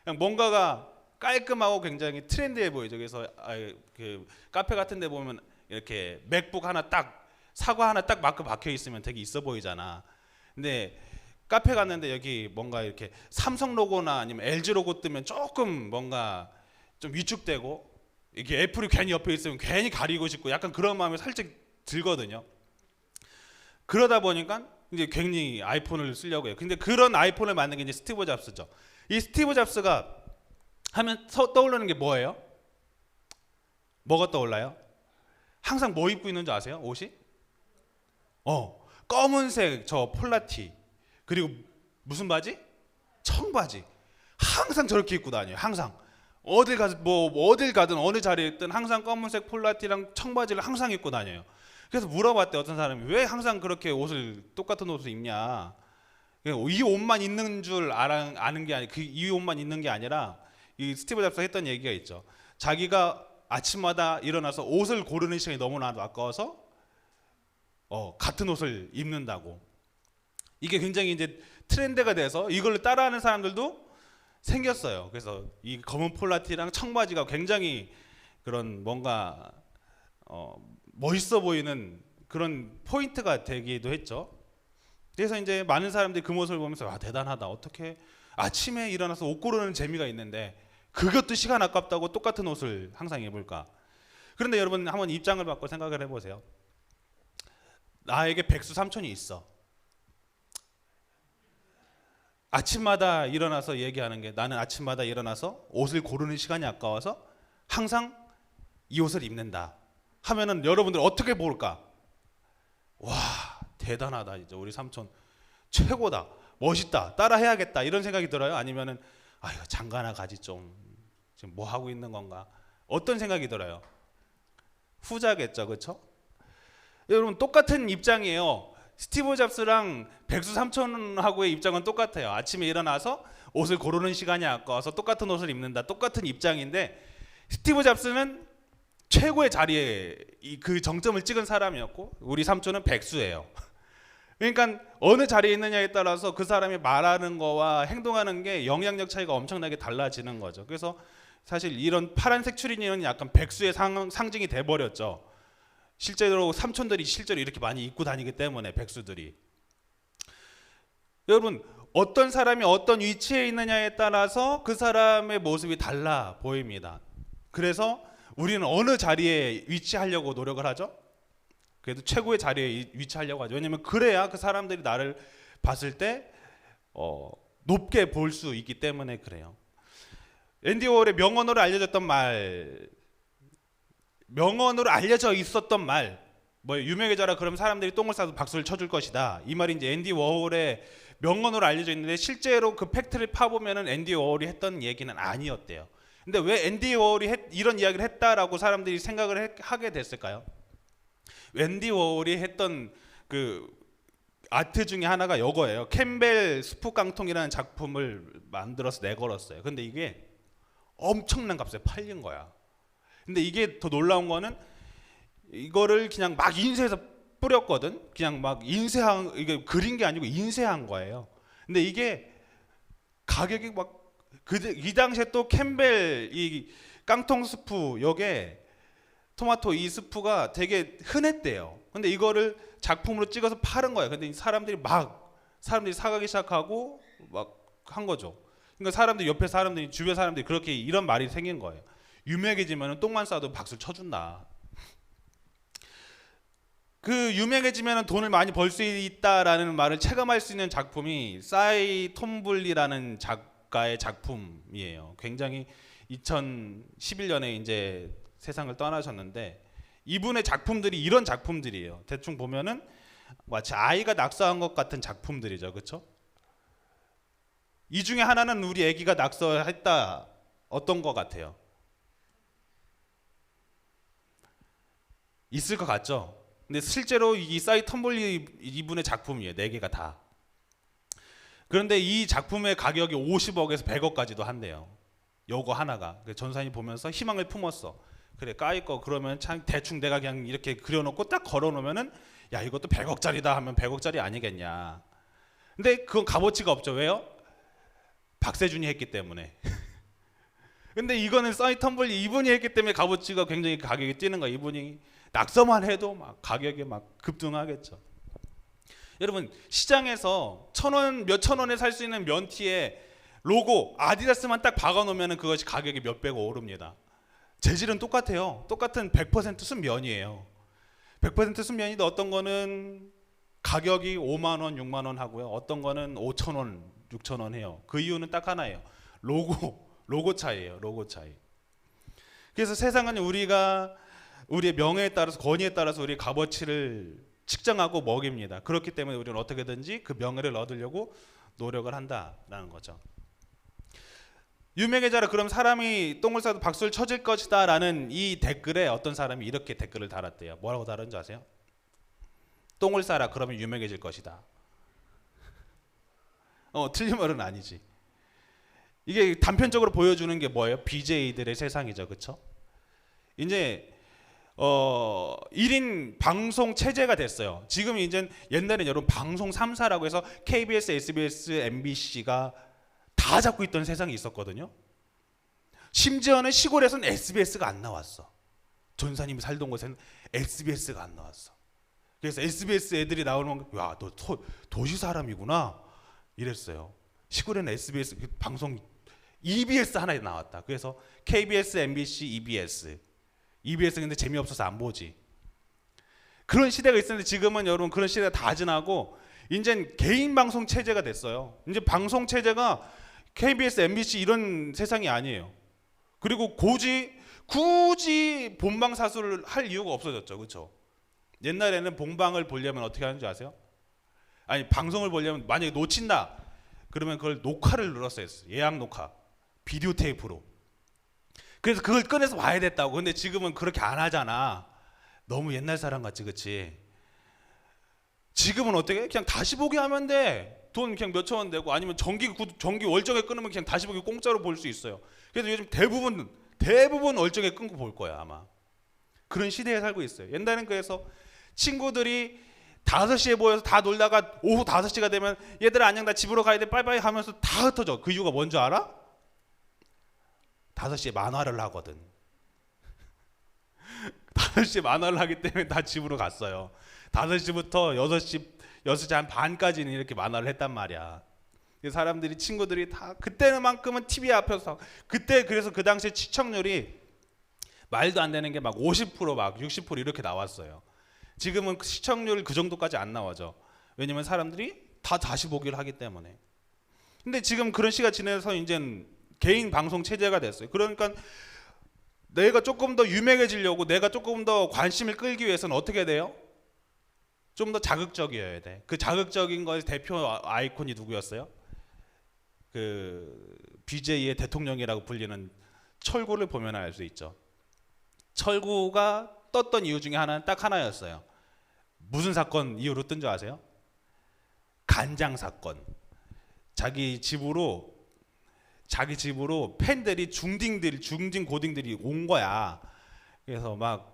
그냥 뭔가가 깔끔하고 굉장히 트렌디해 보이죠. 그래서 그 카페 같은 데 보면 이렇게 맥북 하나 딱, 사과 하나 딱 마크 박혀 있으면 되게 있어 보이잖아. 근데 카페 갔는데 여기 뭔가 이렇게 삼성 로고나 아니면 LG 로고 뜨면 조금 뭔가 좀 위축되고, 이렇게 애플이 괜히 옆에 있으면 괜히 가리고 싶고 약간 그런 마음이 살짝 들거든요. 그러다 보니까 이제 괜히 아이폰을 쓰려고 해요. 근데 그런 아이폰을 만든 게 이제 스티브 잡스죠. 이 스티브 잡스가 하면 떠오르는 게 뭐예요? 뭐가 떠올라요? 항상 뭐 입고 있는 줄 아세요? 옷이? 검은색 저 폴라티, 그리고 무슨 바지? 청바지. 항상 저렇게 입고 다녀요. 항상 어딜 가든 어느 자리에 있든 항상 검은색 폴라티랑 청바지를 항상 입고 다녀요. 그래서 물어봤대, 어떤 사람이 왜 항상 그렇게 옷을, 똑같은 옷을 입냐. 이 옷만 있는 줄 아는 게 아니, 이 옷만 있는 게 아니라, 이 스티브 잡스가 했던 얘기가 있죠. 자기가 아침마다 일어나서 옷을 고르는 시간이 너무나 아까워서 같은 옷을 입는다고. 이게 굉장히 이제 트렌드가 돼서 이걸 따라하는 사람들도 생겼어요. 그래서 이 검은 폴라티랑 청바지가 굉장히 그런 뭔가 멋있어 보이는 그런 포인트가 되기도 했죠. 그래서 이제 많은 사람들이 그 모습을 보면서 와, 대단하다. 어떻게 아침에 일어나서 옷 고르는 재미가 있는데 그것도 시간 아깝다고 똑같은 옷을 항상 입을까? 그런데 여러분, 한번 입장을 바꿔 생각을 해보세요. 나에게 백수 삼촌이 있어. 아침마다 일어나서 얘기하는 게, 나는 아침마다 일어나서 옷을 고르는 시간이 아까워서 항상 이 옷을 입는다 하면은 여러분들 어떻게 볼까? 와, 대단하다, 이제 우리 삼촌 최고다, 멋있다, 따라해야겠다, 이런 생각이 들어요? 아니면은 아유, 장가나 가지, 좀 지금 뭐 하고 있는 건가? 어떤 생각이 들어요? 후자겠죠, 그렇죠? 여러분, 똑같은 입장이에요. 스티브 잡스랑 백수 삼촌하고의 입장은 똑같아요. 아침에 일어나서 옷을 고르는 시간이 아까워서 똑같은 옷을 입는다, 똑같은 입장인데, 스티브 잡스는 최고의 자리에 그 정점을 찍은 사람이었고, 우리 삼촌은 백수예요. 그러니까 어느 자리에 있느냐에 따라서 그 사람이 말하는 거와 행동하는 게 영향력 차이가 엄청나게 달라지는 거죠. 그래서 사실 이런 파란색 추리닝은 약간 백수의 상징이 돼버렸죠. 실제로 삼촌들이 실제로 이렇게 많이 입고 다니기 때문에 백수들이. 여러분 어떤 사람이 어떤 위치에 있느냐에 따라서 그 사람의 모습이 달라 보입니다. 그래서 우리는 어느 자리에 위치하려고 노력을 하죠? 그래도 최고의 자리에 위치하려고 하죠. 왜냐하면 그래야 그 사람들이 나를 봤을 때 높게 볼 수 있기 때문에 그래요. 앤디 워홀의 명언으로 알려졌던 말, 명언으로 알려져 있었던 말, 뭐 유명해져라 그러면 사람들이 똥을 싸도 박수를 쳐줄 것이다. 이 말이 이제 앤디 워홀의 명언으로 알려져 있는데 실제로 그 팩트를 파보면은 앤디 워홀이 했던 얘기는 아니었대요. 근데 왜 앤디 워홀이 이런 이야기를 했다라고 사람들이 생각을 하게 됐을까요? 앤디 워홀이 했던 그 아트 중에 하나가 이거예요. 캠벨 수프 깡통이라는 작품을 만들어서 내걸었어요. 근데 이게 엄청난 값에 팔린 거야. 근데 이게 더 놀라운 거는 이거를 그냥 막 인쇄해서 뿌렸거든. 그냥 막 인쇄한, 이게 그린 게 아니고 인쇄한 거예요. 근데 이게 가격이 막 이 당시에 또 캠벨 이 깡통 스프 요게 토마토 이 스프가 되게 흔했대요. 근데 이거를 작품으로 찍어서 파는 거예요. 근데 사람들이 사가기 시작하고 막 한 거죠. 그러니까 사람들이 옆에 사람들이 주변 사람들이 그렇게 이런 말이 생긴 거예요. 유명해지면 똥만 싸도 박수를 쳐준다. 그 유명해지면 돈을 많이 벌 수 있다라는 말을 체감할 수 있는 작품이 싸이 톰블리라는 작가의 작품이에요. 굉장히 2011년에 이제 세상을 떠나셨는데 이분의 작품들이 이런 작품들이에요. 대충 보면은 마치 아이가 낙서한 것 같은 작품들이죠, 그렇죠? 이 중에 하나는 우리 아기가 낙서했다. 어떤 것 같아요? 있을 것 같죠? 근데 실제로 이 싸이 텀블리 이분의 작품이에요. 4개가 다. 그런데 이 작품의 가격이 50억에서 100억까지도 한대요. 요거 하나가. 전사님 보면서 희망을 품었어. 그래 까이 거 그러면 참 대충 내가 그냥 이렇게 그려놓고 딱 걸어놓으면은 야 이것도 100억짜리다 하면 100억짜리 아니겠냐. 근데 그건 값어치가 없죠. 왜요? 박세준이 했기 때문에. 근데 이거는 싸이 텀블리 이분이 했기 때문에 값어치가 굉장히 가격이 뛰는 거야. 이분이 낙서만 해도 막 가격이 막 급등하겠죠. 여러분 시장에서 1,000원 몇천 원에 살 수 있는 면티에 로고 아디다스만 딱 박아놓으면 그것이 가격이 몇배가 오릅니다. 재질은 똑같아요. 똑같은 100% 순면이에요. 100% 순면인데 어떤 거는 가격이 5만 원, 6만 원 하고요. 어떤 거는 5천 원, 6천 원 해요. 그 이유는 딱 하나예요. 로고 차이예요. 로고 차이. 그래서 세상은 우리의 명예에 따라서 권위에 따라서 우리의 값어치를 측정하고 먹입니다. 그렇기 때문에 우리는 어떻게든지 그 명예를 얻으려고 노력을 한다라는 거죠. 유명해져라 그럼 사람이 똥을 싸도 박수를 쳐줄 것이다 라는 이 댓글에 어떤 사람이 이렇게 댓글을 달았대요. 뭐라고 달았는지 아세요? 똥을 싸라 그러면 유명해질 것이다. 틀린 말은 아니지. 이게 단편적으로 보여주는 게 뭐예요? BJ들의 세상이죠. 그렇죠? 이제 1인 방송 체제가 됐어요. 지금 이제 옛날에 여러분 방송 3사라고 해서 KBS, SBS, MBC가 다 잡고 있던 세상이 있었거든요. 심지어는 시골에서는 SBS가 안 나왔어. 전사님이 살던 곳에는 SBS가 안 나왔어. 그래서 SBS 애들이 나오는 거, 야, 너 도시 사람이구나 이랬어요. 시골에는 SBS 방송 EBS 하나에 나왔다. 그래서 KBS, MBC, EBS 근데 재미없어서 안 보지. 그런 시대가 있었는데 지금은 여러분 그런 시대가 다 지나고 이제 개인 방송 체제가 됐어요. 이제 방송 체제가 KBS, MBC 이런 세상이 아니에요. 그리고 굳이 본방사수를 할 이유가 없어졌죠. 그렇죠? 옛날에는 본방을 보려면 어떻게 하는지 아세요? 아니 방송을 보려면 만약에 놓친다 그러면 그걸 녹화를 눌렀어야 했어요. 예약 녹화 비디오 테이프로. 그래서 그걸 꺼내서 봐야 됐다고. 근데 지금은 그렇게 안 하잖아. 너무 옛날 사람 같지, 그렇지? 지금은 어떻게? 그냥 다시 보기 하면 돼. 돈 그냥 몇천 원 내고 아니면 전기 월정에 끊으면 그냥 다시 보기 공짜로 볼 수 있어요. 그래서 요즘 대부분 월정에 끊고 볼 거야 아마. 그런 시대에 살고 있어요. 옛날엔 그래서 친구들이 5시에 모여서 다 놀다가 오후 5시가 되면 얘들아 안녕 나 집으로 가야 돼 빠이빠이 하면서 다 흩어져. 그 이유가 뭔지 알아? 5시에 만화를 하거든. 5시에 만화를 하기 때문에 다 집으로 갔어요. 5시부터 6시 한 반까지는 이렇게 만화를 했단 말이야. 사람들이 친구들이 다 그때만큼은 TV 앞에서 그때 그래서 그 당시에 시청률이 말도 안 되는 게 막 50%막 60% 이렇게 나왔어요. 지금은 시청률 그 정도까지 안 나와죠. 왜냐면 사람들이 다 다시 보기를 하기 때문에. 근데 지금 그런 시가 지나서 이제 개인 방송 체제가 됐어요. 그러니까 내가 조금 더 유명해지려고 내가 조금 더 관심을 끌기 위해서는 어떻게 돼요? 좀 더 자극적이어야 돼. 그 자극적인 거의 대표 아이콘이 누구였어요? 그 BJ의 대통령이라고 불리는 철구를 보면 알 수 있죠. 철구가 떴던 이유 중에 하나는 딱 하나였어요. 무슨 사건 이유로 뜬 줄 아세요? 간장 사건. 자기 집으로 팬들이 중딩 고딩들이 온 거야. 그래서 막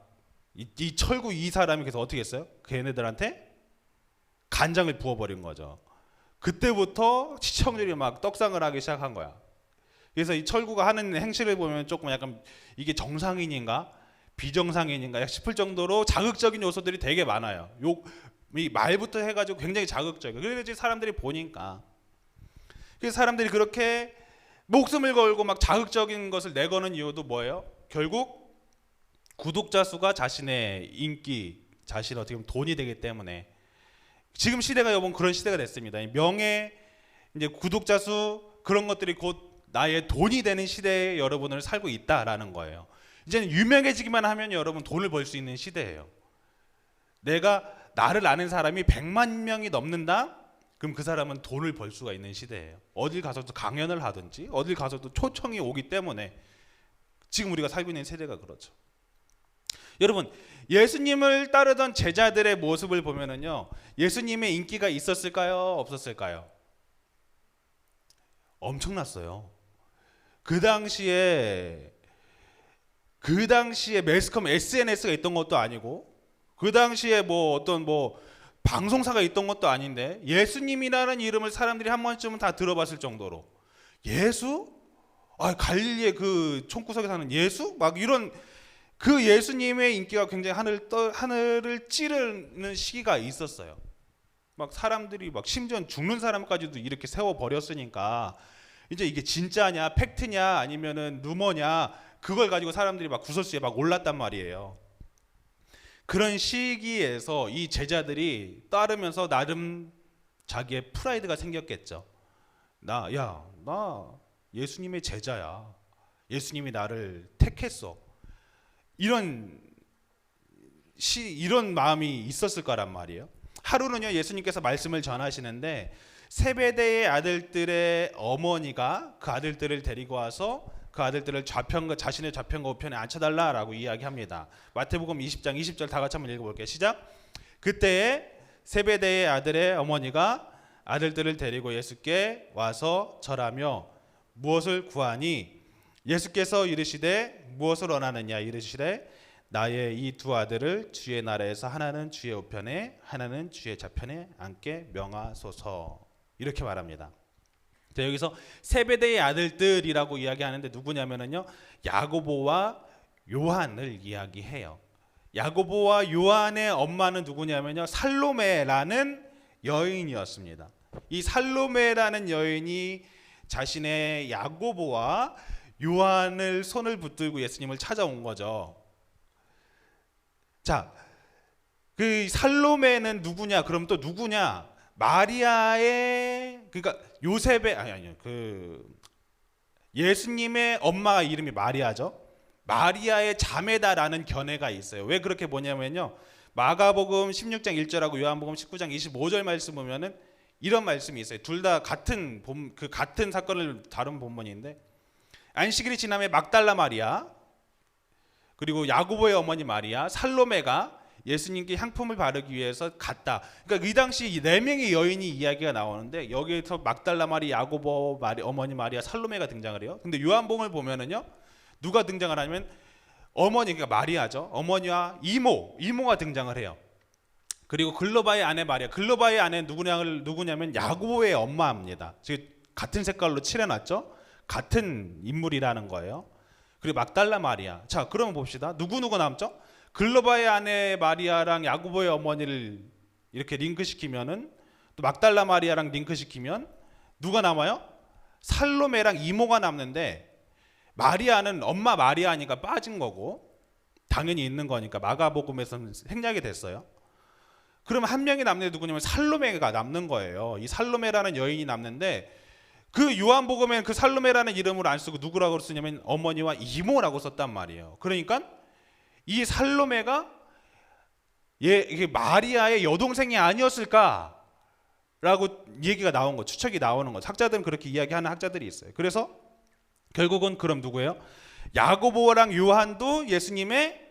이 철구 이 사람이 그래서 어떻게 했어요? 걔네들한테 간장을 부어버린 거죠. 그때부터 시청률이 막 떡상을 하기 시작한 거야. 그래서 이 철구가 하는 행실을 보면 조금 약간 이게 정상인인가 비정상인인가 싶을 정도로 자극적인 요소들이 되게 많아요. 이 말부터 해가지고 굉장히 자극적이에요. 그래서 사람들이 보니까. 그래서 사람들이 그렇게 목숨을 걸고 막 자극적인 것을 내거는 이유도 뭐예요? 결국 구독자 수가 자신의 인기, 자신의 어떻게 보면 돈이 되기 때문에. 지금 시대가 여러분 그런 시대가 됐습니다. 명예, 이제 구독자 수 그런 것들이 곧 나의 돈이 되는 시대에 여러분을 살고 있다라는 거예요. 이제는 유명해지기만 하면 여러분 돈을 벌 수 있는 시대예요. 나를 아는 사람이 100만 명이 넘는다? 그럼 그 사람은 돈을 벌 수가 있는 시대예요. 어딜 가서도 강연을 하든지 어딜 가서도 초청이 오기 때문에 지금 우리가 살고 있는 세대가 그렇죠. 여러분, 예수님을 따르던 제자들의 모습을 보면은요, 예수님의 인기가 있었을까요? 없었을까요? 엄청났어요. 그 당시에 매스컴 SNS가 있던 것도 아니고, 그 당시에 어떤 방송사가 있던 것도 아닌데, 예수님이라는 이름을 사람들이 한 번쯤은 다 들어봤을 정도로, 예수? 갈릴리의 그 총구석에 사는 예수? 막 이런 그 예수님의 인기가 굉장히 하늘을 찌르는 시기가 있었어요. 막 사람들이 막 심지어 죽는 사람까지도 이렇게 세워 버렸으니까 이제 이게 진짜냐, 팩트냐, 아니면은 루머냐, 그걸 가지고 사람들이 막 구설수에 막 올랐단 말이에요. 그런 시기에서 이 제자들이 따르면서 나름 자기의 프라이드가 생겼겠죠. 나 예수님의 제자야. 예수님이 나를 택했어. 이런 마음이 있었을 거란 말이에요. 하루는요, 예수님께서 말씀을 전하시는데 세베대의 아들들의 어머니가 그 아들들을 데리고 와서 그 아들들을 자신의 좌편과 우편에 앉혀달라라고 이야기합니다. 마태복음 20장 20절 다 같이 한번 읽어볼게요. 시작. 그때에 세베대의 아들의 어머니가 아들들을 데리고 예수께 와서 절하며 무엇을 구하니? 예수께서 이르시되 무엇을 원하느냐? 이르시되 나의 이 두 아들을 주의 나라에서 하나는 주의 우편에 하나는 주의 좌편에 앉게 명하소서. 이렇게 말합니다. 여기서 세베대의 아들들이라고 이야기하는데 누구냐면요, 야고보와 요한을 이야기해요. 야고보와 요한의 엄마는 누구냐면요, 살로메라는 여인이었습니다. 이 살로메라는 여인이 자신의 야고보와 요한을 손을 붙들고 예수님을 찾아온 거죠. 자, 그 살로메는 누구냐? 그럼 또 누구냐? 마리아의, 그러니까 예수님의 엄마 이름이 마리아죠. 마리아의 자매다라는 견해가 있어요. 왜 그렇게 보냐면요, 마가복음 16장 1절하고 요한복음 19장 25절 말씀 보면은 이런 말씀이 있어요. 둘 다 같은 사건을 다룬 본문인데, 안식일이 지나면 막달라 마리아, 그리고 야고보의 어머니 마리아, 살로메가 예수님께 향품을 바르기 위해서 갔다. 그러니까 이 당시 네 명의 여인이 이야기가 나오는데 여기에서 막달라 마리아, 야고보 어머니 마리아, 살로메가 등장을 해요. 근데 요한복음을 보면은요, 누가 등장을 하냐면 어머니, 그러니까 마리아죠. 어머니와 이모가 등장을 해요. 그리고 글로바의 아내 마리아, 글로바의 아내 누구냐면 야고보의 엄마입니다. 지금 같은 색깔로 칠해놨죠. 같은 인물이라는 거예요. 그리고 막달라 마리아. 자, 그러면 봅시다. 누구 남죠? 글로바의 아내 마리아랑 야고보의 어머니를 이렇게 링크시키면은, 또 막달라 마리아랑 링크시키면 누가 남아요? 살로메랑 이모가 남는데, 마리아는 엄마 마리아니까 빠진 거고 당연히 있는 거니까 마가복음에서는 생략이 됐어요. 그러면 한 명이 남는 게 누구냐면 살로메가 남는 거예요. 이 살로메라는 여인이 남는데, 그 요한복음에는 그 살로메라는 이름을 안 쓰고 누구라고 쓰냐면 어머니와 이모라고 썼단 말이에요. 그러니까 이 살로메가 이게 마리아의 여동생이 아니었을까라고 얘기가 나온 거, 추측이 나오는 거. 학자들은 그렇게 이야기하는 학자들이 있어요. 그래서 결국은 그럼 누구예요? 야고보랑 요한도 예수님의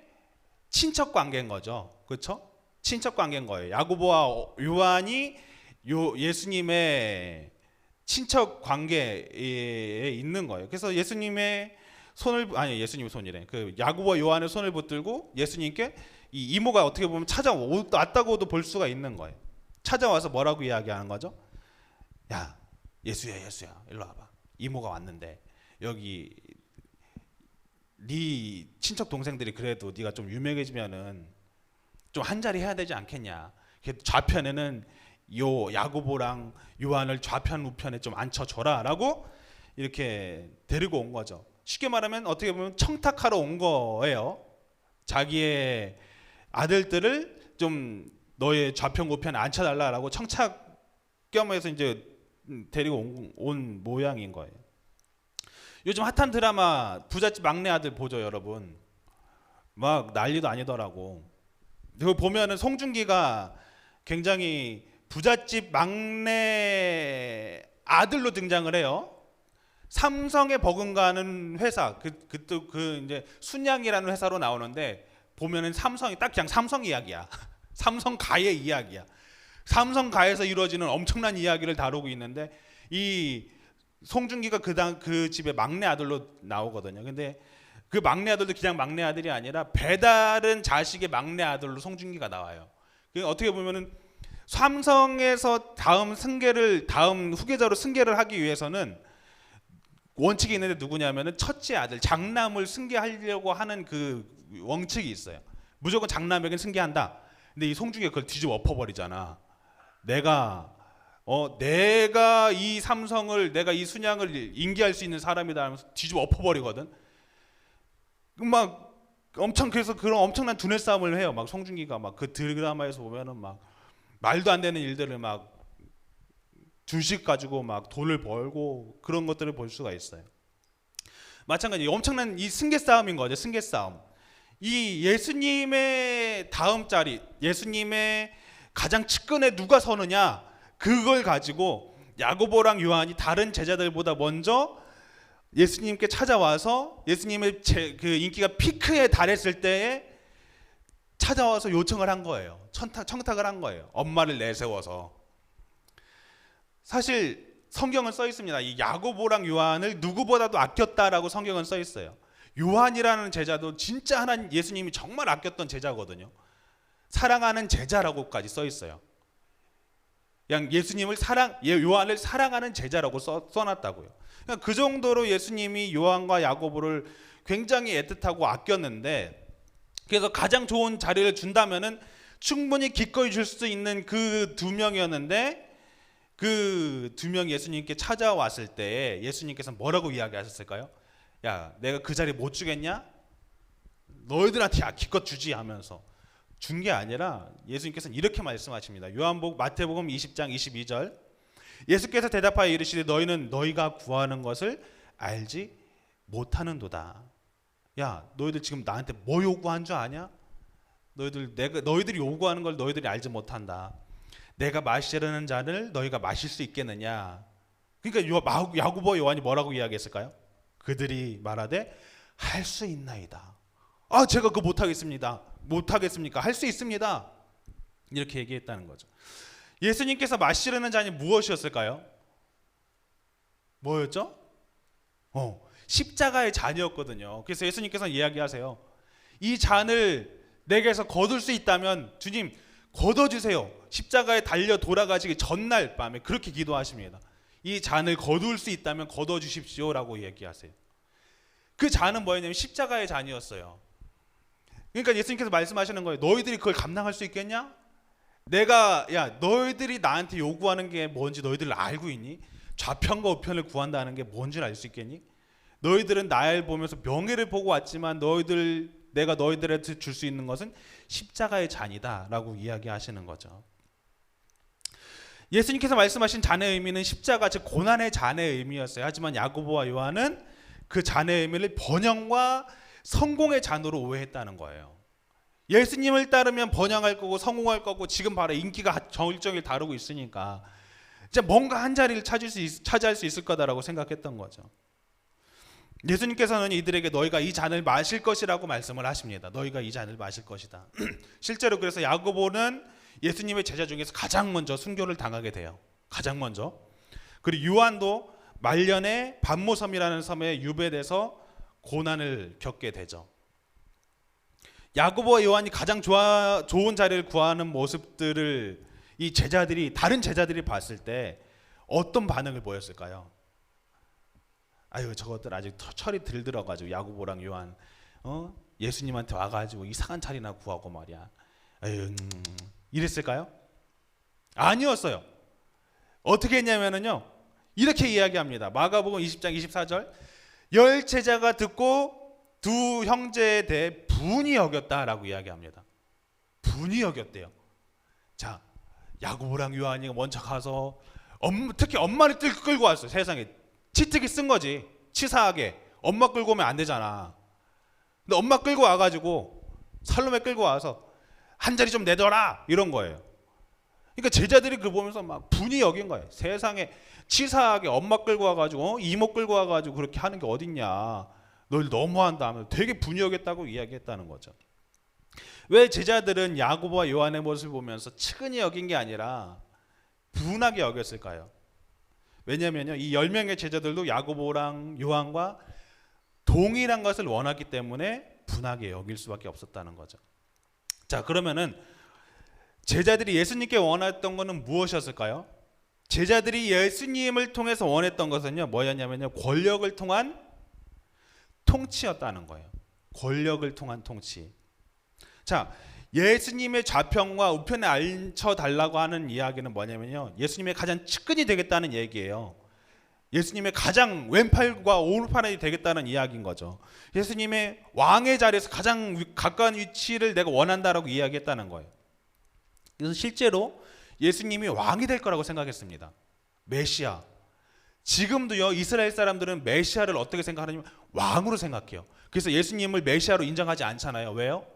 친척 관계인 거죠. 그렇죠? 친척 관계인 거예요. 야고보와 요한이 예수님의 친척 관계에 있는 거예요. 그래서 예수님의 예수님의 손이래. 그 야고보와 요한의 손을 붙들고 예수님께 이 이모가 어떻게 보면 찾아왔다고도 볼 수가 있는 거예요. 찾아와서 뭐라고 이야기하는 거죠? 야, 예수야, 일로 와봐. 이모가 왔는데 여기 네 친척 동생들이 그래도 네가 좀 유명해지면은 좀 한 자리 해야 되지 않겠냐. 좌편에는 요 야고보랑 요한을 좌편 우편에 좀 앉혀줘라라고 이렇게 데리고 온 거죠. 쉽게 말하면 어떻게 보면 청탁하러 온 거예요. 자기의 아들들을 좀 너의 좌편 우편에 앉혀달라라고 청탁 겸해서 이제 데리고 온 모양인 거예요. 요즘 핫한 드라마 부잣집 막내 아들 보죠, 여러분. 막 난리도 아니더라고. 그거 보면은 송중기가 굉장히 부잣집 막내 아들로 등장을 해요. 삼성에 버금가는 회사, 이제 순양이라는 회사로 나오는데 보면은 삼성이 딱 그냥 삼성 이야기야. 삼성가의 이야기야. 삼성가에서 이루어지는 엄청난 이야기를 다루고 있는데 이 송중기가 그 집의 막내 아들로 나오거든요. 근데 그 막내 아들도 그냥 막내 아들이 아니라 배다른 자식의 막내 아들로 송중기가 나와요. 어떻게 보면은 삼성에서 다음 후계자로 승계를 하기 위해서는 원칙이 있는데 누구냐면은 첫째 아들 장남을 승계하려고 하는 그 원칙이 있어요. 무조건 장남에게는 승계한다. 근데 이 송중기가 그걸 뒤집어 엎어버리잖아. 내가 이 삼성을, 내가 이 순양을 인계할 수 있는 사람이다 하면서 뒤집어 엎어버리거든. 그래서 그런 엄청난 두뇌 싸움을 해요. 막 송중기가 막 그 드라마에서 보면은 막 말도 안 되는 일들을 막 주식 가지고 막 돈을 벌고 그런 것들을 볼 수가 있어요. 마찬가지 엄청난 이 승계 싸움인 거죠. 승계 싸움. 이 예수님의 다음 자리, 예수님의 가장 측근에 누가 서느냐, 그걸 가지고 야고보랑 요한이 다른 제자들보다 먼저 예수님께 찾아와서 예수님의 그 인기가 피크에 달했을 때에 찾아와서 요청을 한 거예요. 청탁을 한 거예요. 엄마를 내세워서. 사실 성경은 써 있습니다. 이 야고보랑 요한을 누구보다도 아꼈다라고 성경은 써 있어요. 요한이라는 제자도 진짜 예수님이 정말 아꼈던 제자거든요. 사랑하는 제자라고까지 써 있어요. 그냥 요한을 사랑하는 제자라고 써놨다고요. 그러니까 그 정도로 예수님이 요한과 야고보를 굉장히 애틋하고 아꼈는데, 그래서 가장 좋은 자리를 준다면은 충분히 기꺼이 줄 수 있는 그 두 명이었는데, 그 두 명이 예수님께 찾아왔을 때 예수님께서 뭐라고 이야기하셨을까요? 야, 내가 그 자리 못 주겠냐? 너희들한테 기껏 주지 하면서 준 게 아니라 예수님께서는 이렇게 말씀하십니다. 마태복음 20장 22절. 예수께서 대답하여 이르시되 너희는 너희가 구하는 것을 알지 못하는도다. 야, 너희들 지금 나한테 뭐 요구한 줄 아냐? 너희들이 요구하는 걸 너희들이 알지 못한다. 내가 마시려는 잔을 너희가 마실 수 있겠느냐? 그러니까 야고보 요한이 뭐라고 이야기했을까요? 그들이 말하되 할 수 있나이다. 아, 제가 그거 못하겠습니다. 못하겠습니까? 할 수 있습니다. 이렇게 얘기했다는 거죠. 예수님께서 마시려는 잔이 무엇이었을까요? 뭐였죠? 십자가의 잔이었거든요. 그래서 예수님께서 이야기하세요. 이 잔을 내게서 거둘 수 있다면 주님 거둬주세요. 십자가에 달려 돌아가시기 전날 밤에 그렇게 기도하십니다. 이 잔을 거둘 수 있다면 거둬주십시오라고 얘기하세요. 그 잔은 뭐였냐면 십자가의 잔이었어요. 그러니까 예수님께서 말씀하시는 거예요. 너희들이 그걸 감당할 수 있겠냐? 내가 너희들이 나한테 요구하는 게 뭔지 너희들 알고 있니? 좌편과 우편을 구한다는 게 뭔지 알 수 있겠니? 너희들은 날 보면서 명예를 보고 왔지만 내가 너희들한테 줄 수 있는 것은 십자가의 잔이다라고 이야기하시는 거죠. 예수님께서 말씀하신 잔의 의미는 십자가 즉 고난의 잔의 의미였어요. 하지만 야고보와 요한은 그 잔의 의미를 번영과 성공의 잔으로 오해했다는 거예요. 예수님을 따르면 번영할 거고 성공할 거고 지금 바로 인기가 정일정일 다루고 있으니까 이제 뭔가 한 자리를 차지할 수 있을 거다라고 생각했던 거죠. 예수님께서는 이들에게 너희가 이 잔을 마실 것이라고 말씀을 하십니다. 너희가 이 잔을 마실 것이다. 실제로 그래서 야고보는 예수님의 제자 중에서 가장 먼저 순교를 당하게 돼요. 가장 먼저. 그리고 요한도 말년에 반모섬이라는 섬에 유배돼서 고난을 겪게 되죠. 야고보와 요한이 가장 좋은 자리를 구하는 모습들을 이 제자들이 다른 제자들이 봤을 때 어떤 반응을 보였을까요? 아유 저것들 아직 철이 들들어가지고 야고보랑 요한 예수님한테 와가지고 이상한 자리나 구하고 말이야. 아유 이랬을까요? 아니었어요. 어떻게 했냐면요 이렇게 이야기합니다. 마가복음 20장 24절 열 제자가 듣고 두 형제에 대해 분이 여겼다라고 이야기합니다. 분이 여겼대요. 자 야고보랑 요한이 먼저 가서 특히 엄마를 끌고 왔어요. 세상에 치트기 쓴 거지. 치사하게 엄마 끌고 오면 안 되잖아. 근데 엄마 끌고 와가지고 살로메 끌고 와서 한 자리 좀 내둬라 이런 거예요. 그러니까 제자들이 그걸 보면서 막 분이 여긴 거예요. 세상에 치사하게 엄마 끌고 와가지고 이모 끌고 와가지고 그렇게 하는 게 어딨냐. 널 너무한다 하면서 되게 분이 여겼다고 이야기했다는 거죠. 왜 제자들은 야고보와 요한의 모습을 보면서 측은히 여긴 게 아니라 분하게 여겼을까요? 왜냐면요 이 10명의 제자들도 야고보랑 요한과 동일한 것을 원하기 때문에 분하게 여길 수밖에 없었다는 거죠. 자 그러면은 제자들이 예수님께 원했던 것은 무엇이었을까요? 제자들이 예수님을 통해서 원했던 것은요 뭐였냐면요 권력을 통한 통치였다는 거예요. 권력을 통한 통치. 자 예수님의 좌편과 우편에 앉혀달라고 하는 이야기는 뭐냐면요 예수님의 가장 측근이 되겠다는 얘기예요. 예수님의 가장 왼팔과 오른팔이 되겠다는 이야기인 거죠. 예수님의 왕의 자리에서 가장 가까운 위치를 내가 원한다라고 이야기했다는 거예요. 그래서 실제로 예수님이 왕이 될 거라고 생각했습니다. 메시아. 지금도요 이스라엘 사람들은 메시아를 어떻게 생각하냐면 왕으로 생각해요. 그래서 예수님을 메시아로 인정하지 않잖아요. 왜요?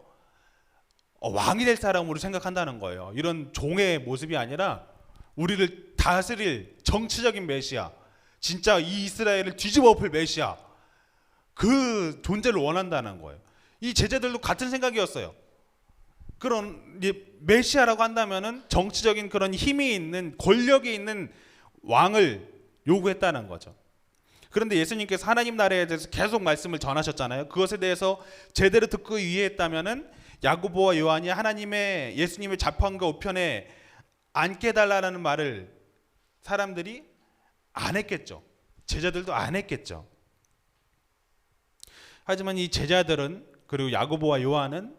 왕이 될 사람으로 생각한다는 거예요. 이런 종의 모습이 아니라 우리를 다스릴 정치적인 메시아, 진짜 이 이스라엘을 뒤집어 엎을 메시아, 그 존재를 원한다는 거예요. 이 제자들도 같은 생각이었어요. 그런 메시아라고 한다면은 정치적인 그런 힘이 있는 권력이 있는 왕을 요구했다는 거죠. 그런데 예수님께서 하나님 나라에 대해서 계속 말씀을 전하셨잖아요. 그것에 대해서 제대로 듣고 이해했다면은 야고보와 요한이 예수님의 좌편과 우편에 앉게 해달라는 말을 사람들이 안 했겠죠. 제자들도 안 했겠죠. 하지만 이 제자들은 그리고 야고보와 요한은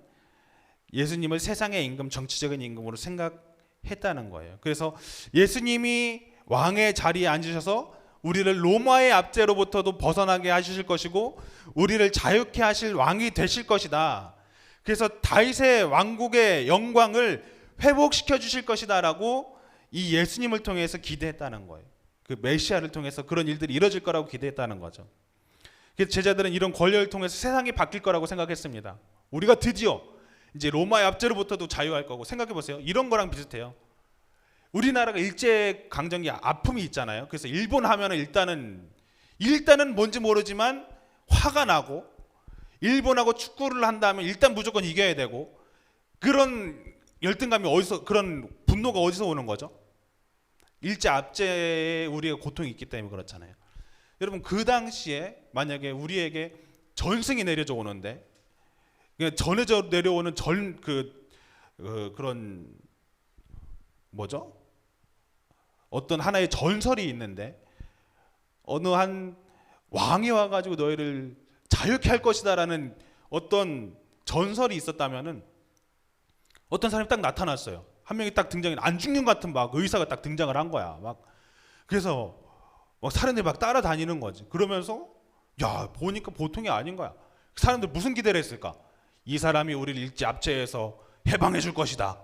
예수님을 세상의 임금, 정치적인 임금으로 생각했다는 거예요. 그래서 예수님이 왕의 자리에 앉으셔서 우리를 로마의 압제로부터도 벗어나게 하실 것이고 우리를 자유케 하실 왕이 되실 것이다. 그래서 다윗의 왕국의 영광을 회복시켜 주실 것이다라고 이 예수님을 통해서 기대했다는 거예요. 그 메시아를 통해서 그런 일들이 이루어질 거라고 기대했다는 거죠. 그래서 제자들은 이런 권력을 통해서 세상이 바뀔 거라고 생각했습니다. 우리가 드디어 이제 로마의 압제로부터도 자유할 거고. 생각해 보세요. 이런 거랑 비슷해요. 우리나라가 일제 강점기 아픔이 있잖아요. 그래서 일본 하면은 일단은 뭔지 모르지만 화가 나고 일본하고 축구를 한다면 일단 무조건 이겨야 되고 그런 열등감이 그런 분노가 어디서 오는 거죠? 일제 압제에 우리가 고통이 있기 때문에 그렇잖아요. 여러분 그 당시에 만약에 우리에게 전승이 내려져 오는데 전해져 내려오는 그런 뭐죠? 어떤 하나의 전설이 있는데 어느 한 왕이 와가지고 너희를 자유케 할 것이다라는 어떤 전설이 있었다면은 어떤 사람이 딱 나타났어요. 한 명이 딱 등장해, 안 죽는 것 같은 막 의사가 딱 등장을 한 거야. 막 그래서 막 사람들이 막 따라다니는 거지. 그러면서 야, 보니까 보통이 아닌 거야. 사람들 무슨 기대를 했을까? 이 사람이 우리를 일제 압제해서 해방해 줄 것이다.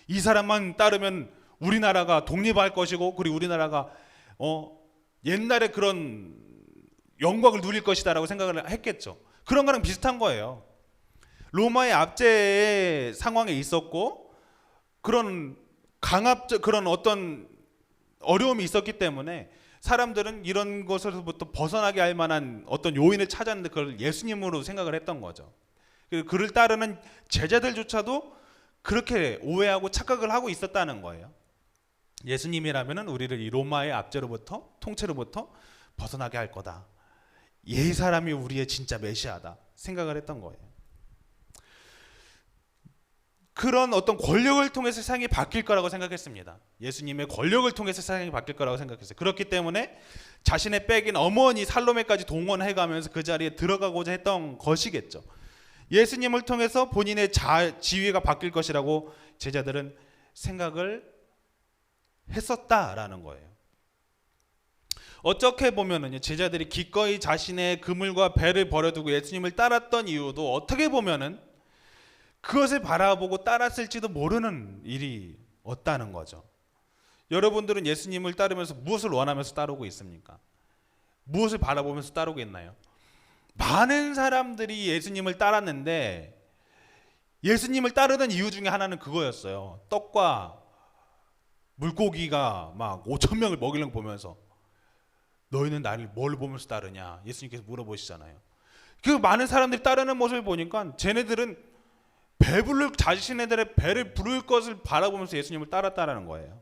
이 사람만 따르면 우리나라가 독립할 것이고, 그리고 우리나라가 옛날에 그런 영광을 누릴 것이다라고 생각을 했겠죠. 그런 거랑 비슷한 거예요. 로마의 압제의 상황에 있었고, 그런 그런 어떤 어려움이 있었기 때문에 사람들은 이런 것에서부터 벗어나게 할 만한 어떤 요인을 찾았는데 그걸 예수님으로 생각을 했던 거죠. 그를 따르는 제자들조차도 그렇게 오해하고 착각을 하고 있었다는 거예요. 예수님이라면은 우리를 이 로마의 압제로부터, 통치로부터 벗어나게 할 거다. 이 사람이 우리의 진짜 메시아다 생각을 했던 거예요. 그런 어떤 권력을 통해서 세상이 바뀔 거라고 생각했습니다. 예수님의 권력을 통해서 세상이 바뀔 거라고 생각했어요. 그렇기 때문에 자신의 빽인 어머니 살로메까지 동원해가면서 그 자리에 들어가고자 했던 것이겠죠. 예수님을 통해서 본인의 지위가 바뀔 것이라고 제자들은 생각을 했었다라는 거예요. 어떻게 보면은 제자들이 기꺼이 자신의 그물과 배를 버려두고 예수님을 따랐던 이유도 어떻게 보면은 그것을 바라보고 따랐을지도 모르는 일이 없다는 거죠. 여러분들은 예수님을 따르면서 무엇을 원하면서 따르고 있습니까? 무엇을 바라보면서 따르고 있나요? 많은 사람들이 예수님을 따랐는데 예수님을 따르던 이유 중에 하나는 그거였어요. 떡과 물고기가 막 5천 명을 먹이려고 보면서 너희는 나를 뭘 보면서 따르냐? 예수님께서 물어보시잖아요. 그 많은 사람들이 따르는 모습을 보니까 쟤네들은 자신네들의 배를 부를 것을 바라보면서 예수님을 따랐다라는 거예요.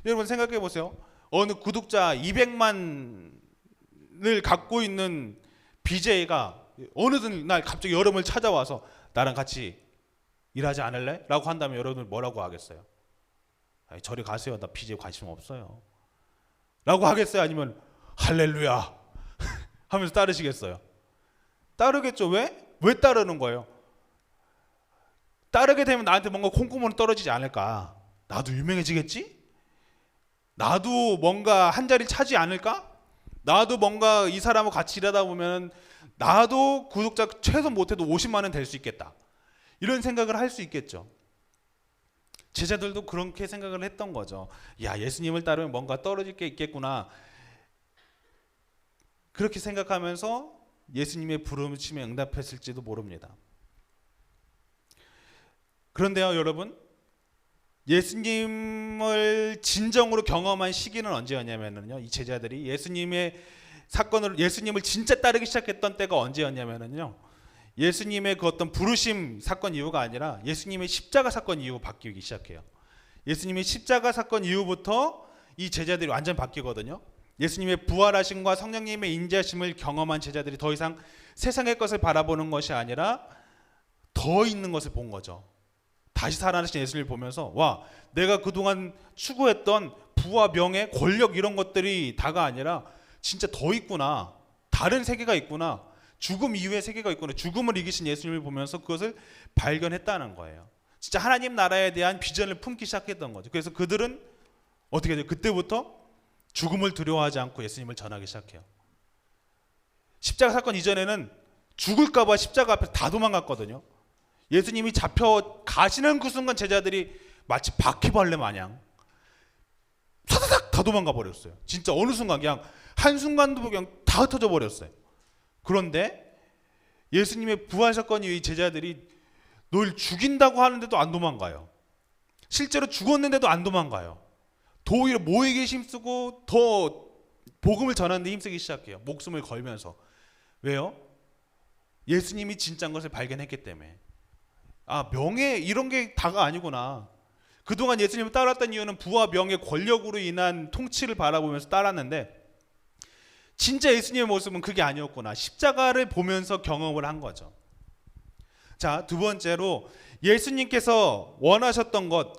여러분 생각해 보세요. 어느 구독자 200만을 갖고 있는 BJ가 어느 날 갑자기 여러분을 찾아와서 나랑 같이 일하지 않을래? 라고 한다면 여러분 뭐라고 하겠어요? 아니, 저리 가세요. 나 BJ 관심 없어요. 라고 하겠어요? 아니면 할렐루야 하면서 따르시겠어요? 따르겠죠. 왜? 왜 따르는 거예요? 따르게 되면 나한테 뭔가 콩고물이 떨어지지 않을까? 나도 유명해지겠지? 나도 뭔가 한 자리를 차지 않을까? 나도 뭔가 이 사람하고 같이 일하다 보면 나도 구독자 최소 못해도 50만은 될 수 있겠다. 이런 생각을 할 수 있겠죠. 제자들도 그렇게 생각을 했던 거죠. 야, 예수님을 따르면 뭔가 떨어질 게 있겠구나. 그렇게 생각하면서 예수님의 부르심에 응답했을지도 모릅니다. 그런데요, 여러분, 예수님을 진정으로 경험한 시기는 언제였냐면요, 이 제자들이 예수님을 진짜 따르기 시작했던 때가 언제였냐면요, 예수님의 그 어떤 부르심 사건 이후가 아니라 예수님의 십자가 사건 이후 바뀌기 시작해요. 예수님의 십자가 사건 이후부터 이 제자들이 완전 바뀌거든요. 예수님의 부활하심과 성령님의 인자하심을 경험한 제자들이 더 이상 세상의 것을 바라보는 것이 아니라 더 있는 것을 본 거죠. 다시 살아나신 예수님을 보면서 와, 내가 그동안 추구했던 부와 명예, 권력 이런 것들이 다가 아니라 진짜 더 있구나. 다른 세계가 있구나. 죽음 이후의 세계가 있구나. 죽음을 이기신 예수님을 보면서 그것을 발견했다는 거예요. 진짜 하나님 나라에 대한 비전을 품기 시작했던 거죠. 그래서 그들은 어떻게 돼요? 그때부터 죽음을 두려워하지 않고 예수님을 전하기 시작해요. 십자가 사건 이전에는 죽을까 봐 십자가 앞에서 다 도망갔거든요. 예수님이 잡혀 가시는 그 순간 제자들이 마치 바퀴벌레 마냥 사사삭 다 도망가 버렸어요. 진짜 어느 순간 그냥 한순간도 그냥 다 흩어져 버렸어요. 그런데 예수님의 부활 사건 이후 이 제자들이 널 죽인다고 하는데도 안 도망가요. 실제로 죽었는데도 안 도망가요. 더 오히려 모이기 힘쓰고 더 복음을 전하는 데 힘쓰기 시작해요. 목숨을 걸면서. 왜요? 예수님이 진짜인 것을 발견했기 때문에. 아, 명예 이런 게 다가 아니구나. 그동안 예수님을 따랐던 이유는 부와 명예, 권력으로 인한 통치를 바라보면서 따랐는데 진짜 예수님의 모습은 그게 아니었구나. 십자가를 보면서 경험을 한 거죠. 자, 두 번째로 예수님께서 원하셨던 것,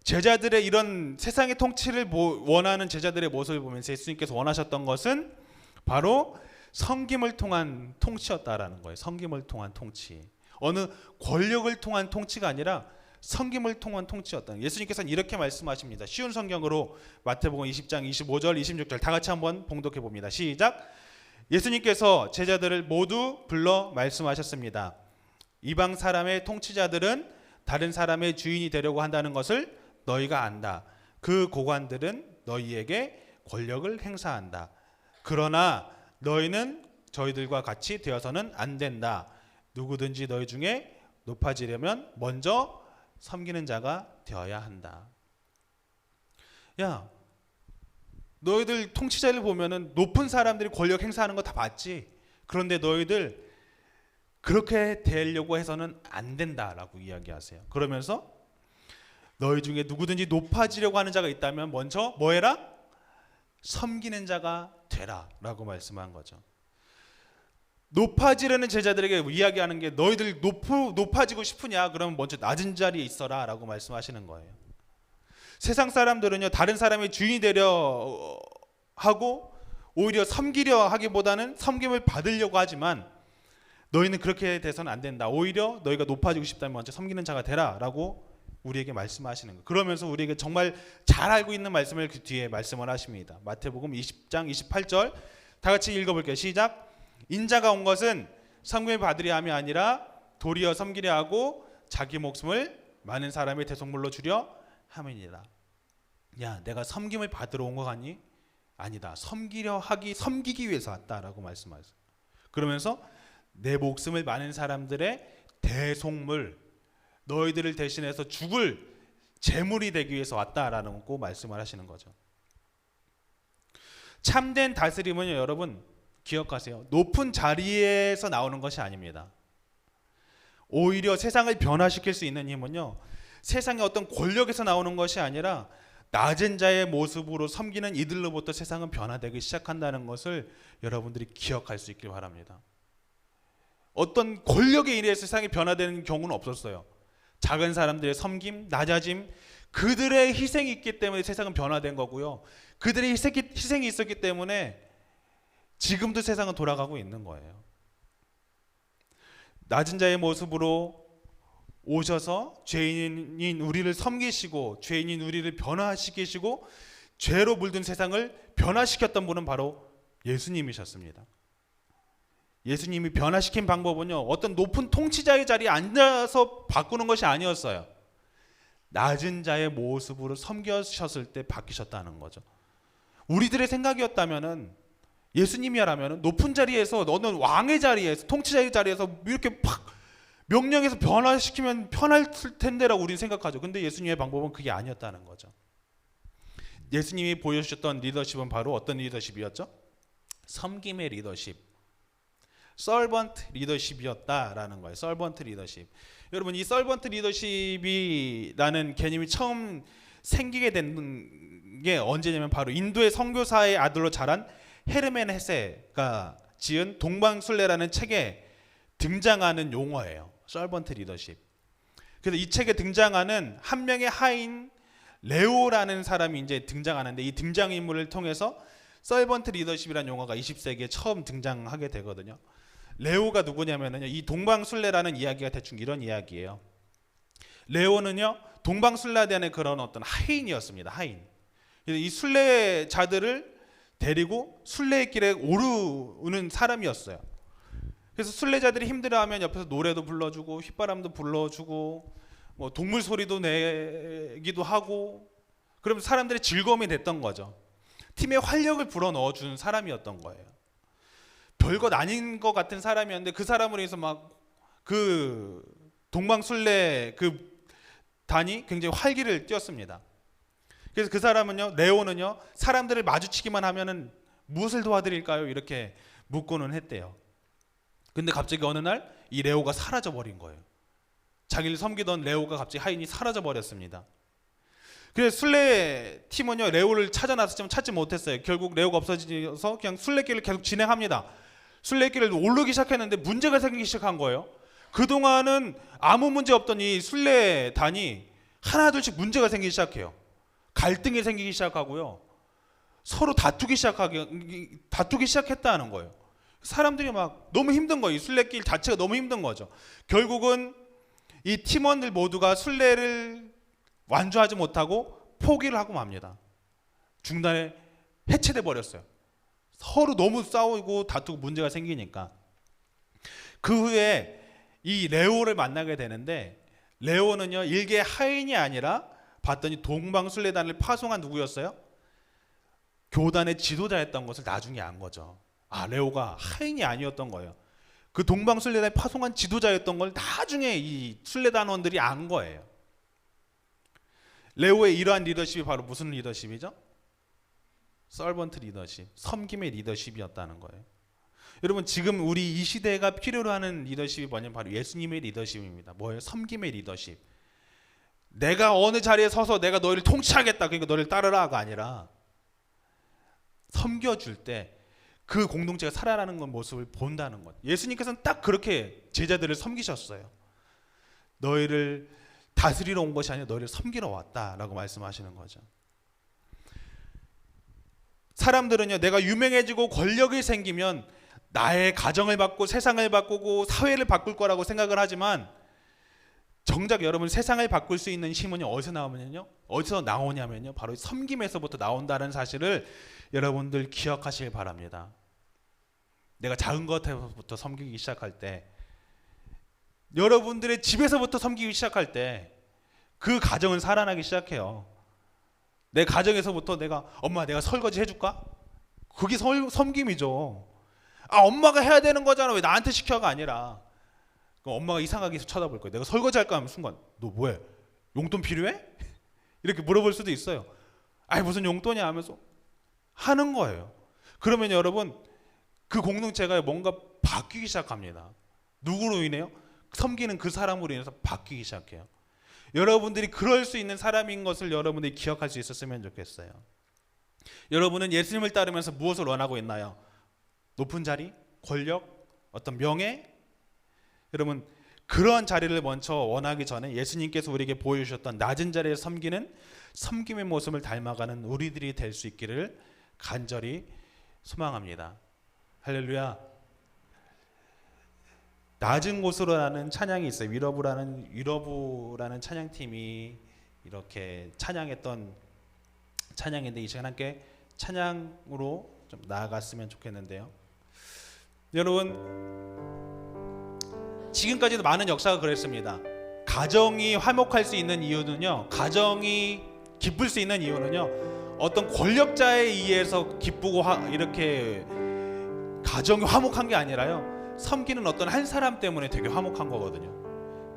제자들의 이런 세상의 통치를 원하는 제자들의 모습을 보면서 예수님께서 원하셨던 것은 바로 섬김을 통한 통치였다라는 거예요. 섬김을 통한 통치. 어느 권력을 통한 통치가 아니라 섬김을 통한 통치였다. 예수님께서는 이렇게 말씀하십니다. 쉬운 성경으로 마태복음 20장 25절 26절 다 같이 한번 봉독해 봅니다. 시작. 예수님께서 제자들을 모두 불러 말씀하셨습니다. 이방 사람의 통치자들은 다른 사람의 주인이 되려고 한다는 것을 너희가 안다. 그 고관들은 너희에게 권력을 행사한다. 그러나 너희는 저희들과 같이 되어서는 안 된다. 누구든지 너희 중에 높아지려면 먼저 섬기는 자가 되어야 한다. 야, 너희들 통치자를 보면은 높은 사람들이 권력 행사하는 거 다 봤지. 그런데 너희들 그렇게 되려고 해서는 안 된다라고 이야기하세요. 그러면서 너희 중에 누구든지 높아지려고 하는 자가 있다면 먼저 뭐 해라? 섬기는 자가 되라라고 말씀한 거죠. 높아지려는 제자들에게 이야기하는 게 너희들 높아지고 싶으냐? 그러면 먼저 낮은 자리에 있어라 라고 말씀하시는 거예요. 세상 사람들은요, 다른 사람의 주인이 되려 하고 오히려 섬기려 하기보다는 섬김을 받으려고 하지만 너희는 그렇게 돼서는 안 된다. 오히려 너희가 높아지고 싶다면 먼저 섬기는 자가 되라 라고 우리에게 말씀하시는 거예요. 그러면서 우리에게 정말 잘 알고 있는 말씀을 그 뒤에 말씀을 하십니다. 마태복음 20장 28절 다 같이 읽어볼게요. 시작. 인자가 온 것은 섬김을 받으려 함이 아니라 도리어 섬기려 하고 자기 목숨을 많은 사람의 대속물로 주려 함이니라. 야, 내가 섬김을 받으러 온 거 같니? 아니다. 섬기기 위해서 왔다라고 말씀하셨어요. 그러면서 내 목숨을 많은 사람들의 대속물, 너희들을 대신해서 죽을 제물이 되기 위해서 왔다라는 거 말씀을 하시는 거죠. 참된 다스림은요, 여러분 기억하세요. 높은 자리에서 나오는 것이 아닙니다. 오히려 세상을 변화시킬 수 있는 힘은요, 세상의 어떤 권력에서 나오는 것이 아니라 낮은 자의 모습으로 섬기는 이들로부터 세상은 변화되기 시작한다는 것을 여러분들이 기억할 수 있길 바랍니다. 어떤 권력에 의해서 세상이 변화되는 경우는 없었어요. 작은 사람들의 섬김, 낮아짐, 그들의 희생이 있기 때문에 세상은 변화된 거고요. 그들의 희생이 있었기 때문에 지금도 세상은 돌아가고 있는 거예요. 낮은 자의 모습으로 오셔서 죄인인 우리를 섬기시고 죄인인 우리를 변화시키시고 죄로 물든 세상을 변화시켰던 분은 바로 예수님이셨습니다. 예수님이 변화시킨 방법은요, 어떤 높은 통치자의 자리에 앉아서 바꾸는 것이 아니었어요. 낮은 자의 모습으로 섬기셨을 때 바뀌셨다는 거죠. 우리들의 생각이었다면은, 예수님이라면 높은 자리에서, 너는 왕의 자리에서, 통치자의 자리에서 이렇게 팍 명령해서 변화시키면 편할 텐데라고 우리는 생각하죠. 근데 예수님의 방법은 그게 아니었다는 거죠. 예수님이 보여주셨던 리더십은 바로 어떤 리더십이었죠? 섬김의 리더십, 서번트 리더십이었다라는 거예요. 서번트 리더십. 여러분, 이 서번트 리더십이라는 개념이 처음 생기게 된 게 언제냐면 바로 인도의 선교사의 아들로 자란 헤르멘 헤세가 지은 동방순례라는 책에 등장하는 용어예요. 서번트 리더십. 그래서 이 책에 등장하는 한 명의 하인 레오라는 사람이 이제 등장하는데, 이 등장인물을 통해서 서번트 리더십이라는 용어가 20세기에 처음 등장하게 되거든요. 레오가 누구냐면요, 이 동방순례라는 이야기가 대충 이런 이야기예요. 레오는요, 동방순례단의 그런 어떤 하인이었습니다. 하인. 이 순례자들을 데리고 순례의 길에 오르는 사람이었어요. 그래서 순례자들이 힘들어하면 옆에서 노래도 불러주고 휘바람도 불러주고 뭐 동물 소리도 내기도 하고, 그러면 사람들의 즐거움이 됐던 거죠. 팀에 활력을 불어넣어주는 사람이었던 거예요. 별것 아닌 것 같은 사람이었는데 그 사람으로 해서 막 그 동방순례 그 단이 굉장히 활기를 띄웠습니다. 그래서 그 사람은요, 레오는요, 사람들을 마주치기만 하면은 무엇을 도와드릴까요? 이렇게 묻고는 했대요. 근데 갑자기 어느 날 이 레오가 사라져 버린 거예요. 자기를 섬기던 레오가 갑자기 하인이 사라져 버렸습니다. 그래서 순례 팀은요, 레오를 찾아 나섰지만 찾지 못했어요. 결국 레오가 없어져서 그냥 순례길을 계속 진행합니다. 순례길을 오르기 시작했는데 문제가 생기기 시작한 거예요. 그동안은 아무 문제 없던 이 순례단이 하나둘씩 문제가 생기기 시작해요. 갈등이 생기기 시작하고요, 서로 다투기 시작했다는 거예요. 사람들이 막 너무 힘든 거예요. 이 순례길 자체가 너무 힘든 거죠. 결국은 이 팀원들 모두가 순례를 완주하지 못하고 포기를 하고 맙니다. 중단에 해체돼 버렸어요. 서로 너무 싸우고 다투고 문제가 생기니까. 그 후에 이 레오를 만나게 되는데, 레오는요 일개 하인이 아니라 봤더니 동방순례단을 파송한 누구였어요? 교단의 지도자였던 것을 나중에 안 거죠. 아, 레오가 하인이 아니었던 거예요. 그 동방순례단에 파송한 지도자였던 걸 나중에 이 순례단원들이 안 거예요. 레오의 이러한 리더십이 바로 무슨 리더십이죠? 서번트 리더십, 섬김의 리더십이었다는 거예요. 여러분, 지금 우리 이 시대가 필요로 하는 리더십이 뭐냐면 바로 예수님의 리더십입니다. 뭐예요? 섬김의 리더십. 내가 어느 자리에 서서 내가 너희를 통치하겠다, 그러니까 너를 따르라가 아니라 섬겨줄 때 그 공동체가 살아나는 건 모습을 본다는 것. 예수님께서는 딱 그렇게 제자들을 섬기셨어요. 너희를 다스리러 온 것이 아니라 너희를 섬기러 왔다라고 말씀하시는 거죠. 사람들은요, 내가 유명해지고 권력이 생기면 나의 가정을 바꾸고 세상을 바꾸고 사회를 바꿀 거라고 생각을 하지만, 정작 여러분 세상을 바꿀 수 있는 힘은 어디서 나오냐면요, 바로 섬김에서부터 나온다는 사실을 여러분들 기억하시길 바랍니다. 내가 작은 것부터 섬기기 시작할 때, 여러분들의 집에서부터 섬기기 시작할 때 그 가정은 살아나기 시작해요. 내 가정에서부터 엄마 내가 설거지 해줄까? 그게 섬김이죠. 아, 엄마가 해야 되는 거잖아, 왜 나한테 시켜가 아니라. 그럼 엄마가 이상하게 쳐다볼 거예요. 내가 설거지 할까 하면 순간 너 뭐해? 용돈 필요해? 이렇게 물어볼 수도 있어요. 아니 무슨 용돈이야 하면서 하는 거예요. 그러면 여러분 그 공동체가 뭔가 바뀌기 시작합니다. 누구로 인해요? 섬기는 그 사람으로 인해서 바뀌기 시작해요. 여러분들이 그럴 수 있는 사람인 것을 여러분들이 기억할 수 있었으면 좋겠어요. 여러분은 예수님을 따르면서 무엇을 원하고 있나요? 높은 자리? 권력? 어떤 명예? 여러분, 그러한 자리를 먼저 원하기 전에 예수님께서 우리에게 보여주셨던 낮은 자리에 섬기는 섬김의 모습을 닮아가는 우리들이 될 수 있기를 간절히 소망합니다. 할렐루야. 낮은 곳으로라는 찬양이 있어요. 위러브라는 찬양팀이 이렇게 찬양했던 찬양인데, 이 시간 함께 찬양으로 좀 나아갔으면 좋겠는데요. 여러분, 지금까지도 많은 역사가 그랬습니다. 가정이 화목할 수 있는 이유는요, 가정이 기쁠 수 있는 이유는요, 어떤 권력자에 의해서 기쁘고 이렇게 가정이 화목한 게 아니라요, 섬기는 어떤 한 사람 때문에 되게 화목한 거거든요.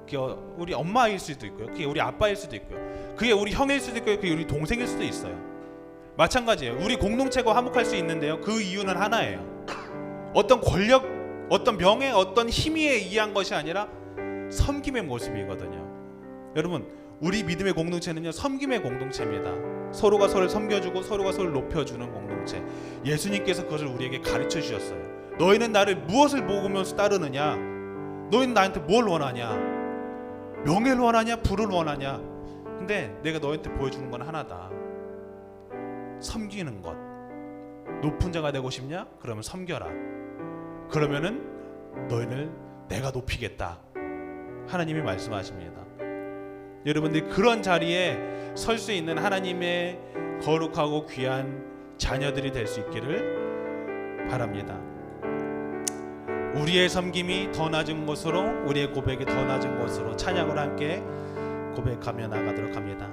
그게 우리 엄마일 수도 있고요, 그게 우리 아빠일 수도 있고요, 그게 우리 형일 수도 있고요, 그게 우리 동생일 수도 있어요. 마찬가지예요. 우리 공동체가 화목할 수 있는데요, 그 이유는 하나예요. 어떤 권력, 어떤 명예, 어떤 힘에 의한 것이 아니라 섬김의 모습이거든요. 여러분, 우리 믿음의 공동체는요, 섬김의 공동체입니다. 서로가 서로를 섬겨주고 서로가 서로를 높여주는 공동체. 예수님께서 그것을 우리에게 가르쳐 주셨어요. 너희는 나를 무엇을 보면서 따르느냐? 너희는 나한테 뭘 원하냐? 명예를 원하냐? 부를 원하냐? 근데 내가 너희한테 보여주는 건 하나다. 섬기는 것. 높은 자가 되고 싶냐? 그러면 섬겨라. 그러면은 너희를 내가 높이겠다. 하나님이 말씀하십니다. 여러분들이 그런 자리에 설 수 있는 하나님의 거룩하고 귀한 자녀들이 될 수 있기를 바랍니다. 우리의 섬김이 더 낮은 곳으로, 우리의 고백이 더 낮은 곳으로 찬양을 함께 고백하며 나가도록 합니다.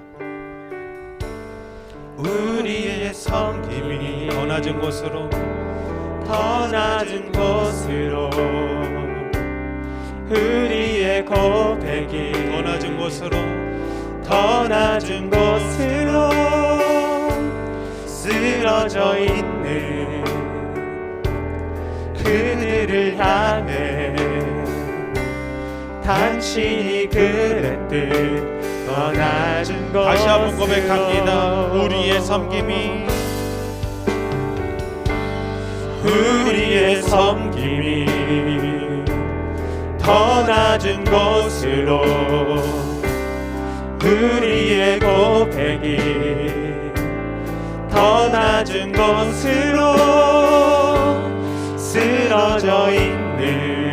우리의 섬김이 더 낮은 곳으로, 더 낮은 곳으로, 우리의 고백이 더 낮은 곳으로, 더 낮은 곳으로 쓰러져 있는 그들을 향해 당신이 그랬듯 더 낮은 곳으로. 다시 한번 고백합니다. 우리의 섬김이, 우리의 섬김이 더 낮은 곳으로, 우리의 고백이 더 낮은 곳으로 쓰러져 있는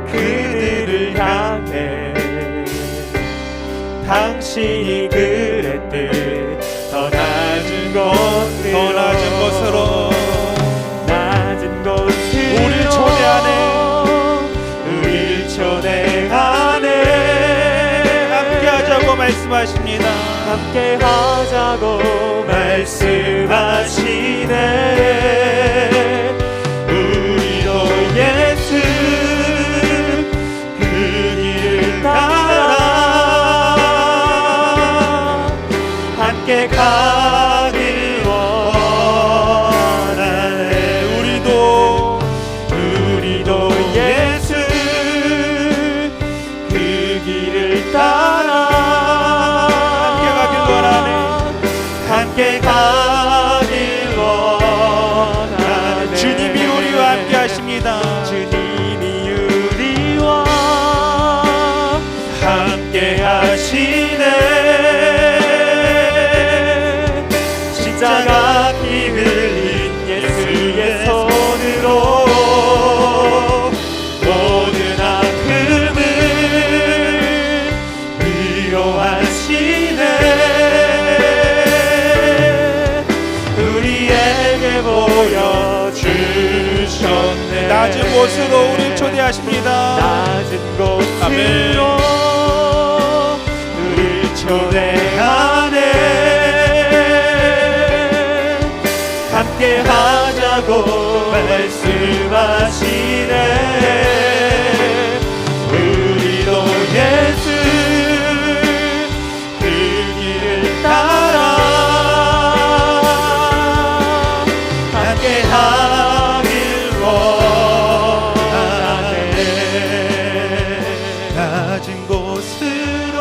그들을 향해 당신이 그랬듯 더 낮은 곳으로 낮은 곳으로 우리를 초대하네. 우리를 초대하네. 함께하자고 말씀하십니다. 함께 하자고 말씀하시네. 우리도 예수 그 길을 따라 함께 가길 원하네. 우리도 예수 그 길을 따라 함께 가길 원하네. 주님이 우리와 함께 하십니다. 주님이 우리와 함께 하시네. 십자가 피 흘린 예수의 손으로 모든 아픔을 위로하시네. 우리에게 보여주셨네. 낮은 곳으로 우리를 초대하십니다. 낮은 곳으로 아멘. 우리를 초대하네. 함께 하자고 말씀하시네. 우리도 예수 그 길을 따라 함께 하길 원하네. 낮은 곳으로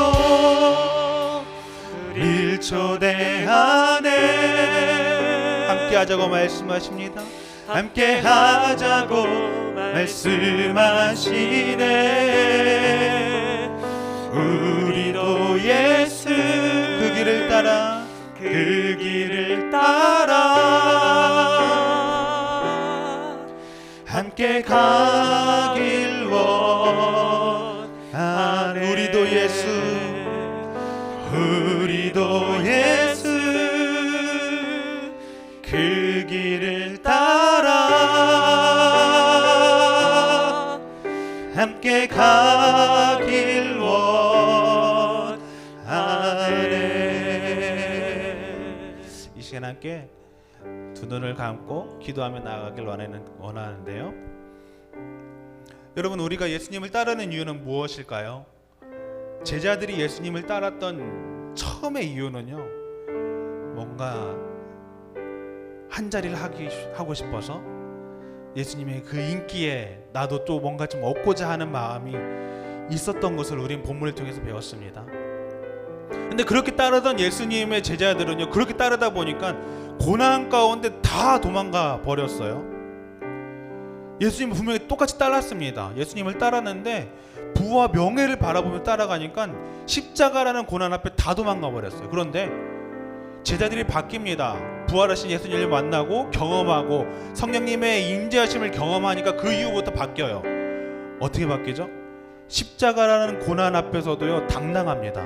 우릴 초대하네. 함께하자고 말씀하십니다. 함께 하자고 말씀하시네. 우리도 예수 그 길을 따라 그 길을 따라 함께 가길 원하네. 우리도 예수 그 길을 따라 함께 가길 원하네. 이 시간 함께 두 눈을 감고 기도하며 나아가길 원하는데요. 여러분, 우리가 예수님을 따르는 이유는 무엇일까요? 제자들이 예수님을 따랐던 처음의 이유는요, 뭔가 한 자리를 하고 싶어서 예수님의 그 인기에 나도 또 뭔가 좀 얻고자 하는 마음이 있었던 것을 우린 본문을 통해서 배웠습니다. 근데 그렇게 따르던 예수님의 제자들은요, 그렇게 따르다 보니까 고난 가운데 다 도망가 버렸어요. 예수님은 분명히 똑같이 따랐습니다. 예수님을 따랐는데 부와 명예를 바라보며 따라가니까 십자가라는 고난 앞에 다 도망가 버렸어요. 그런데 제자들이 바뀝니다. 부활하신 예수님을 만나고 경험하고 성령님의 임재하심을 경험하니까 그 이후부터 바뀌어요. 어떻게 바뀌죠? 십자가라는 고난 앞에서도요, 당당합니다.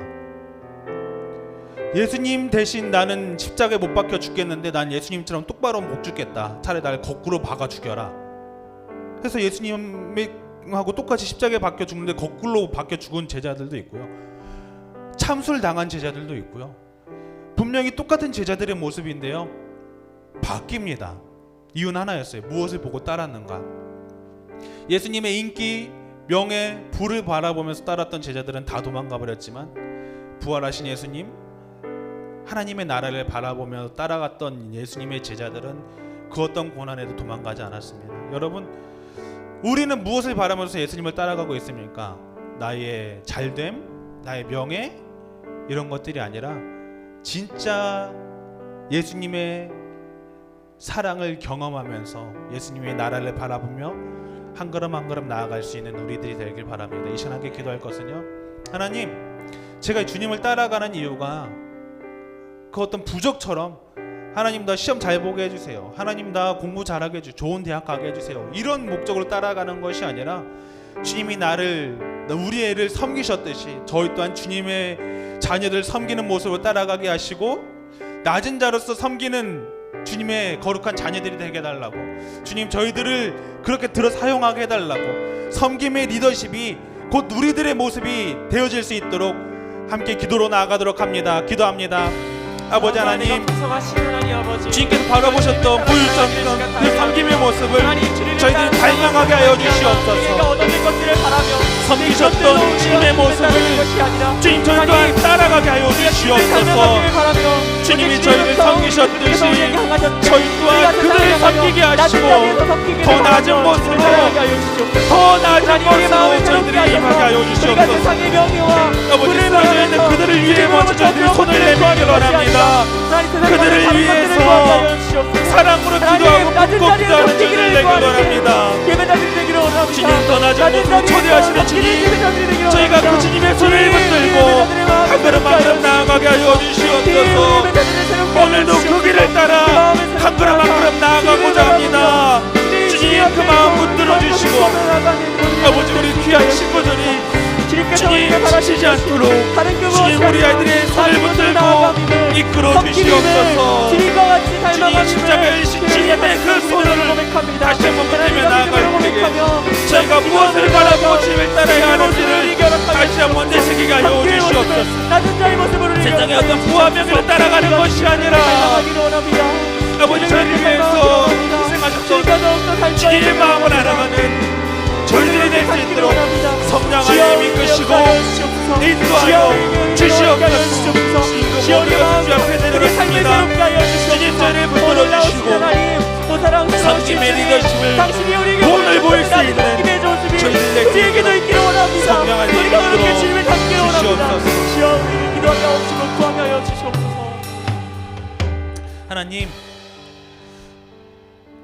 예수님 대신 나는 십자가에 못 박혀 죽겠는데 난 예수님처럼 똑바로 못 죽겠다. 차라리 날 거꾸로 박아 죽여라. 그래서 예수님하고 똑같이 십자가에 박혀 죽는데 거꾸로 박혀 죽은 제자들도 있고요, 참수를 당한 제자들도 있고요. 분명히 똑같은 제자들의 모습인데요, 바뀝니다. 이유는 하나였어요. 무엇을 보고 따랐는가. 예수님의 인기, 명예, 부를 바라보면서 따랐던 제자들은 다 도망가 버렸지만 부활하신 예수님, 하나님의 나라를 바라보며 따라갔던 예수님의 제자들은 그 어떤 고난에도 도망가지 않았습니다. 여러분, 우리는 무엇을 바라면서 예수님을 따라가고 있습니까? 나의 잘됨, 나의 명예, 이런 것들이 아니라 진짜 예수님의 사랑을 경험하면서 예수님의 나라를 바라보며 한 걸음 한 걸음 나아갈 수 있는 우리들이 되길 바랍니다. 이 시간 함께 기도할 것은요, 하나님, 제가 주님을 따라가는 이유가 그 어떤 부적처럼 하나님 나 시험 잘 보게 해주세요. 하나님 나 공부 잘하게 해주세요. 좋은 대학 가게 해주세요. 이런 목적으로 따라가는 것이 아니라 주님이 우리 애를 섬기셨듯이 저희 또한 주님의 자녀들 섬기는 모습으로 따라가게 하시고 낮은 자로서 섬기는 주님의 거룩한 자녀들이 되게 해달라고, 주님 저희들을 그렇게 들어 사용하게 해달라고, 섬김의 리더십이 곧 우리들의 모습이 되어질 수 있도록 함께 기도로 나아가도록 합니다. 기도합니다. 아버지 하나님, 풍성하신 하나님 아버지, 주님께서 바라보셨던 불성성 그 섬김의 모습을 저희들이 닮아가게 하여 주시옵소서. 섬기셨던 주님의 모습을 주님 저희 또한 따라가게 하여 주시옵소서. 주님이 저희를 섬기셨듯이 저희 또한 그들을 섬기게 하시고 더 낮은 모습으로 저희들을 임하게 하여 주시옵소서. 아버지 쓰러져 있는 그들을 위해 먼저 저희들이 손을 내밀기 원합니다. 그들을 위해서 사랑으로 기도하고 붙고 기도하는 저희를 내기 원합니다. 주님 더 낮은 곳으로 초대하시는 주님, 저희가 그 주님의 손을 붙들고 한 걸음 한 걸음 나아가게 하여 주시옵소서. 오늘도 그 길을 따라 한 걸음 한 걸음 나아가고자 합니다. 주님 그 마음 붙들어 주시고 아버지 우리 귀한 친구들이 주님 지치지 않도록 주님 우리 아이들의 손을 붙들고 이끌어 주시옵소서. 주님 십자가의 주님의 그 손을 다시 한번 붙들며 나아갈 때에 저희가 무엇을 바라보고 주님을 따라야 하는지를 다시 한번 되새기게 하여 주시옵소서. 세상의 어떤 부하명을 따라가는 것이 아니라 아버지 저희를 위해서 희생하셨던 주님의 마음을 알아가는 저희들이 될 수 있도록 성령 하나님 이끄시고 인도하여 주시옵소서. 지금도 모든 것을 주 앞에 내려놓습니다. 주님 저희를 붙들어 주시고 섬김의 리더십을 본을 보일 수 있는 저희들 될 수 있도록 성령 하나님 이끌어 주시옵소서. 하나님,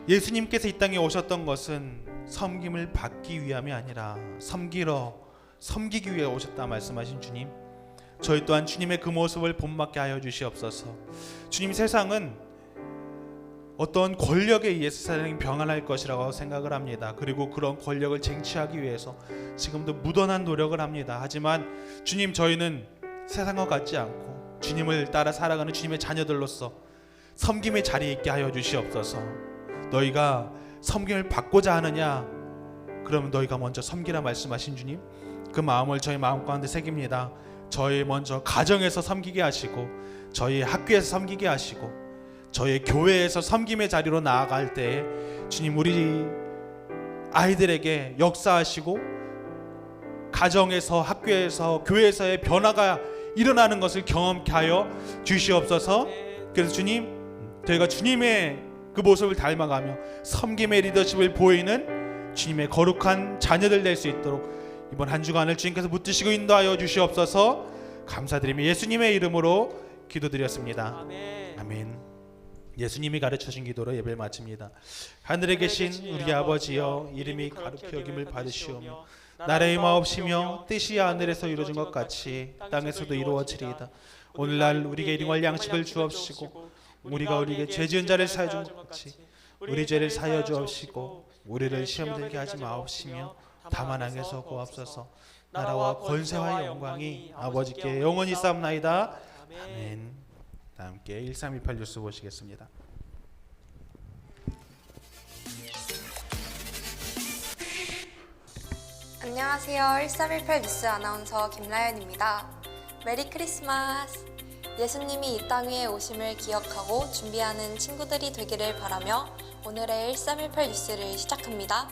예수님께서 이 땅에 오셨던 것은 섬김을 받기 위함이 아니라 섬기기 위해 오셨다 말씀하신 주님, 저희 또한 주님의 그 모습을 본받게 하여 주시옵소서. 주님, 세상은 어떤 권력에 의해서 세상이 병안할 것이라고 생각을 합니다. 그리고 그런 권력을 쟁취하기 위해서 지금도 무던한 노력을 합니다. 하지만 주님, 저희는 세상과 같지 않고 주님을 따라 살아가는 주님의 자녀들로서 섬김의 자리에 있게 하여 주시옵소서. 너희가 섬김을 받고자 하느냐? 그러면 너희가 먼저 섬기라 말씀하신 주님, 그 마음을 저희 마음 가운데 새깁니다. 저희 먼저 가정에서 섬기게 하시고 저희 학교에서 섬기게 하시고 저희 교회에서 섬김의 자리로 나아갈 때에 주님 우리 아이들에게 역사하시고 가정에서 학교에서 교회에서의 변화가 일어나는 것을 경험케 하여 주시옵소서. 그래서 주님, 저희가 주님의 그 모습을 닮아가며 섬김의 리더십을 보이는 주님의 거룩한 자녀들 될 수 있도록 이번 한 주간을 주님께서 붙드시고 인도하여 주시옵소서. 감사드리며 예수님의 이름으로 기도드렸습니다. 아멘. 예수님이 가르쳐준 기도로 예배를 마칩니다. 하늘에 계신 우리 아버지여, 이름이 거룩히 여김을 받으시오며 나라의 마옵시며 뜻이 하늘에서 이루어진 것 같이 땅에서도 이루어지리이다. 오늘날 우리에게 일용할 양식을 주옵시고 우리가 우리에게 죄 지은 자를 사하여 준 것 같이 우리 죄를 사하여 주옵시고 우리를 시험에 들게 하지 마옵시며 다만 악에서 구하옵소서. 나라와 권세와 영광이 아버지께 영원히 쌓옵나이다. 아멘. 다 함께 1328 뉴스 보시겠습니다. 안녕하세요. 1318 뉴스 아나운서 김라연입니다. 메리 크리스마스! 예수님이 이 땅 위에 오심을 기억하고 준비하는 친구들이 되기를 바라며 오늘의 1318 뉴스를 시작합니다.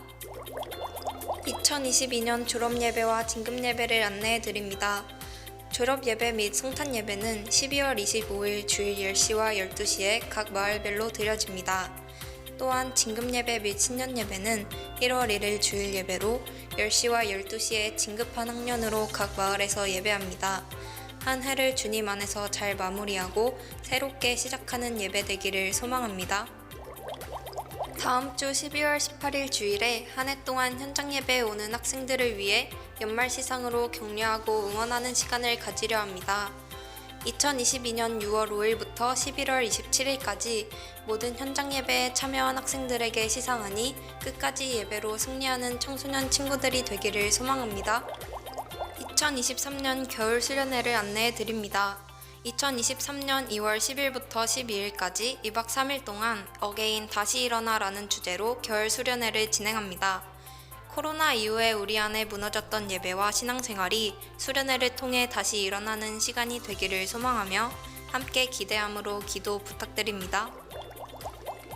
2022년 졸업예배와 진급예배를 안내해 드립니다. 졸업예배 및 성탄예배는 12월 25일 주일 10시와 12시에 각 마을별로 드려집니다. 또한 진급예배 및 신년예배는 1월 1일 주일 예배로 10시와 12시에 진급한 학년으로 각 마을에서 예배합니다. 한 해를 주님 안에서 잘 마무리하고 새롭게 시작하는 예배 되기를 소망합니다. 다음 주 12월 18일 주일에 한 해 동안 현장 예배에 오는 학생들을 위해 연말 시상으로 격려하고 응원하는 시간을 가지려 합니다. 2022년 6월 5일부터 11월 27일까지 모든 현장 예배에 참여한 학생들에게 시상하니 끝까지 예배로 승리하는 청소년 친구들이 되기를 소망합니다. 2023년 겨울 수련회를 안내해 드립니다. 2023년 2월 10일부터 12일까지 2박 3일 동안 어게인 다시 일어나라는 주제로 겨울 수련회를 진행합니다. 코로나 이후에 우리 안에 무너졌던 예배와 신앙생활이 수련회를 통해 다시 일어나는 시간이 되기를 소망하며 함께 기대함으로 기도 부탁드립니다.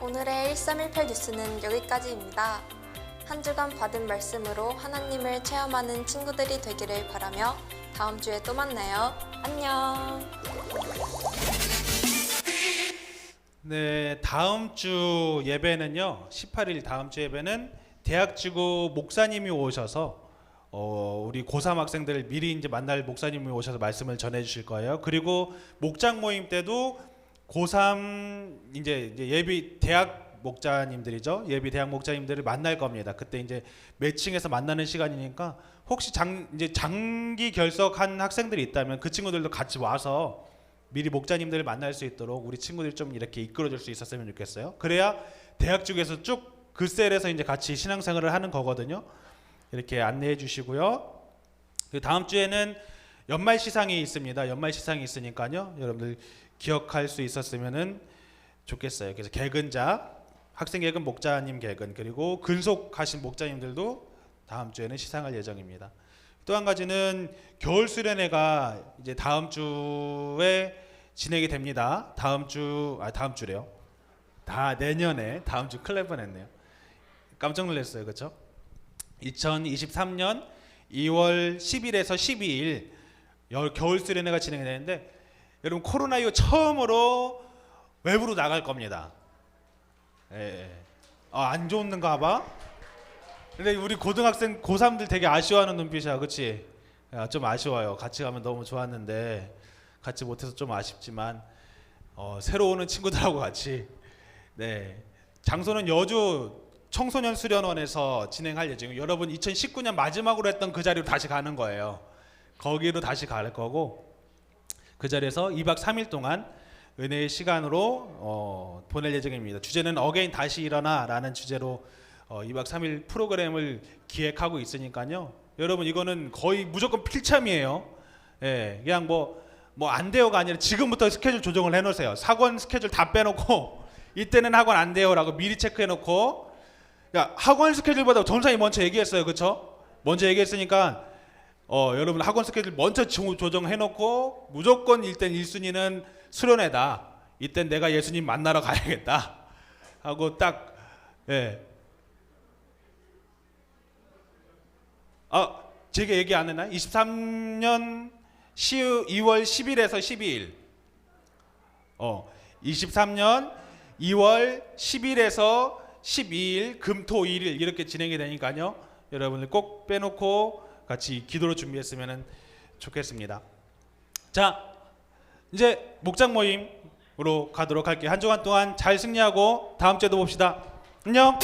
오늘의 1318 뉴스는 여기까지입니다. 한 주간 받은 말씀으로 하나님을 체험하는 친구들이 되기를 바라며 다음 주에 또 만나요. 안녕. 네, 다음 주 예배는요. 18일 다음 주 예배는 대학지구 목사님이 오셔서 우리 고3 학생들을 미리 이제 만날 목사님이 오셔서 말씀을 전해 주실 거예요. 그리고 목장 모임 때도 고3 이제 예비 대학 목자님들이죠. 예비 대학 목자님들을 만날 겁니다. 그때 이제 매칭해서 만나는 시간이니까 혹시 이제 장기 결석한 학생들이 있다면 그 친구들도 같이 와서 미리 목자님들을 만날 수 있도록 우리 친구들이 좀 이렇게 이끌어줄 수 있었으면 좋겠어요. 그래야 대학 쪽에서 쭉 그 셀에서 이제 같이 신앙생활을 하는 거거든요. 이렇게 안내해 주시고요. 그 다음 주에는 연말 시상이 있습니다. 연말 시상이 있으니까요. 여러분들 기억할 수 있었으면은 좋겠어요. 그래서 개근자, 학생 개근, 목자님 개근, 그리고 근속하신 목자님들도 다음 주에는 시상할 예정입니다. 또 한 가지는 겨울 수련회가 이제 다음 주에 진행이 됩니다. 다음 주래요. 다 내년에 다음 주 큰일 날 뻔했네요. 깜짝 놀랐어요, 그렇죠? 2023년 2월 10일에서 12일 겨울 수련회가 진행이 되는데 여러분 코로나 이후 처음으로 외부로 나갈 겁니다. 안 좋은가 봐. 근데 우리 고등학생 고3들 되게 아쉬워하는 눈빛이야, 그렇지? 좀 아쉬워요. 같이 가면 너무 좋았는데 같이 못해서 좀 아쉽지만 새로 오는 친구들하고 같이 장소는 여주 청소년 수련원에서 진행할 예정이고 여러분 2019년 마지막으로 했던 그 자리로 다시 가는 거예요. 거기로 다시 갈 거고 그 자리에서 2박 3일 동안 은혜의 시간으로 보낼 예정입니다. 주제는 어게인 다시 일어나라는 주제로 2박 3일 프로그램을 기획하고 있으니까요. 여러분 이거는 거의 무조건 필참이에요. 그냥 뭐 안 돼요가 아니라 지금부터 스케줄 조정을 해놓으세요. 학원 스케줄 다 빼놓고 이때는 학원 안 돼요라고 미리 체크해놓고 학원 스케줄보다 전사님이 먼저 얘기했어요, 그렇죠? 먼저 얘기했으니까 여러분 학원 스케줄 먼저 조정해놓고 무조건 일단 1순위는 수련회다. 이땐 내가 예수님 만나러 가야겠다 하고 딱 제가 얘기 안 했나요? 23년 2월 10일에서 12일 23년 2월 10일에서 12일 금토 일일 이렇게 진행이 되니까요. 여러분들 꼭 빼놓고 같이 기도로 준비했으면 좋겠습니다. 자, 이제 목장 모임으로 가도록 할게요. 한 주간 동안 잘 승리하고 다음 주에도 봅시다. 안녕.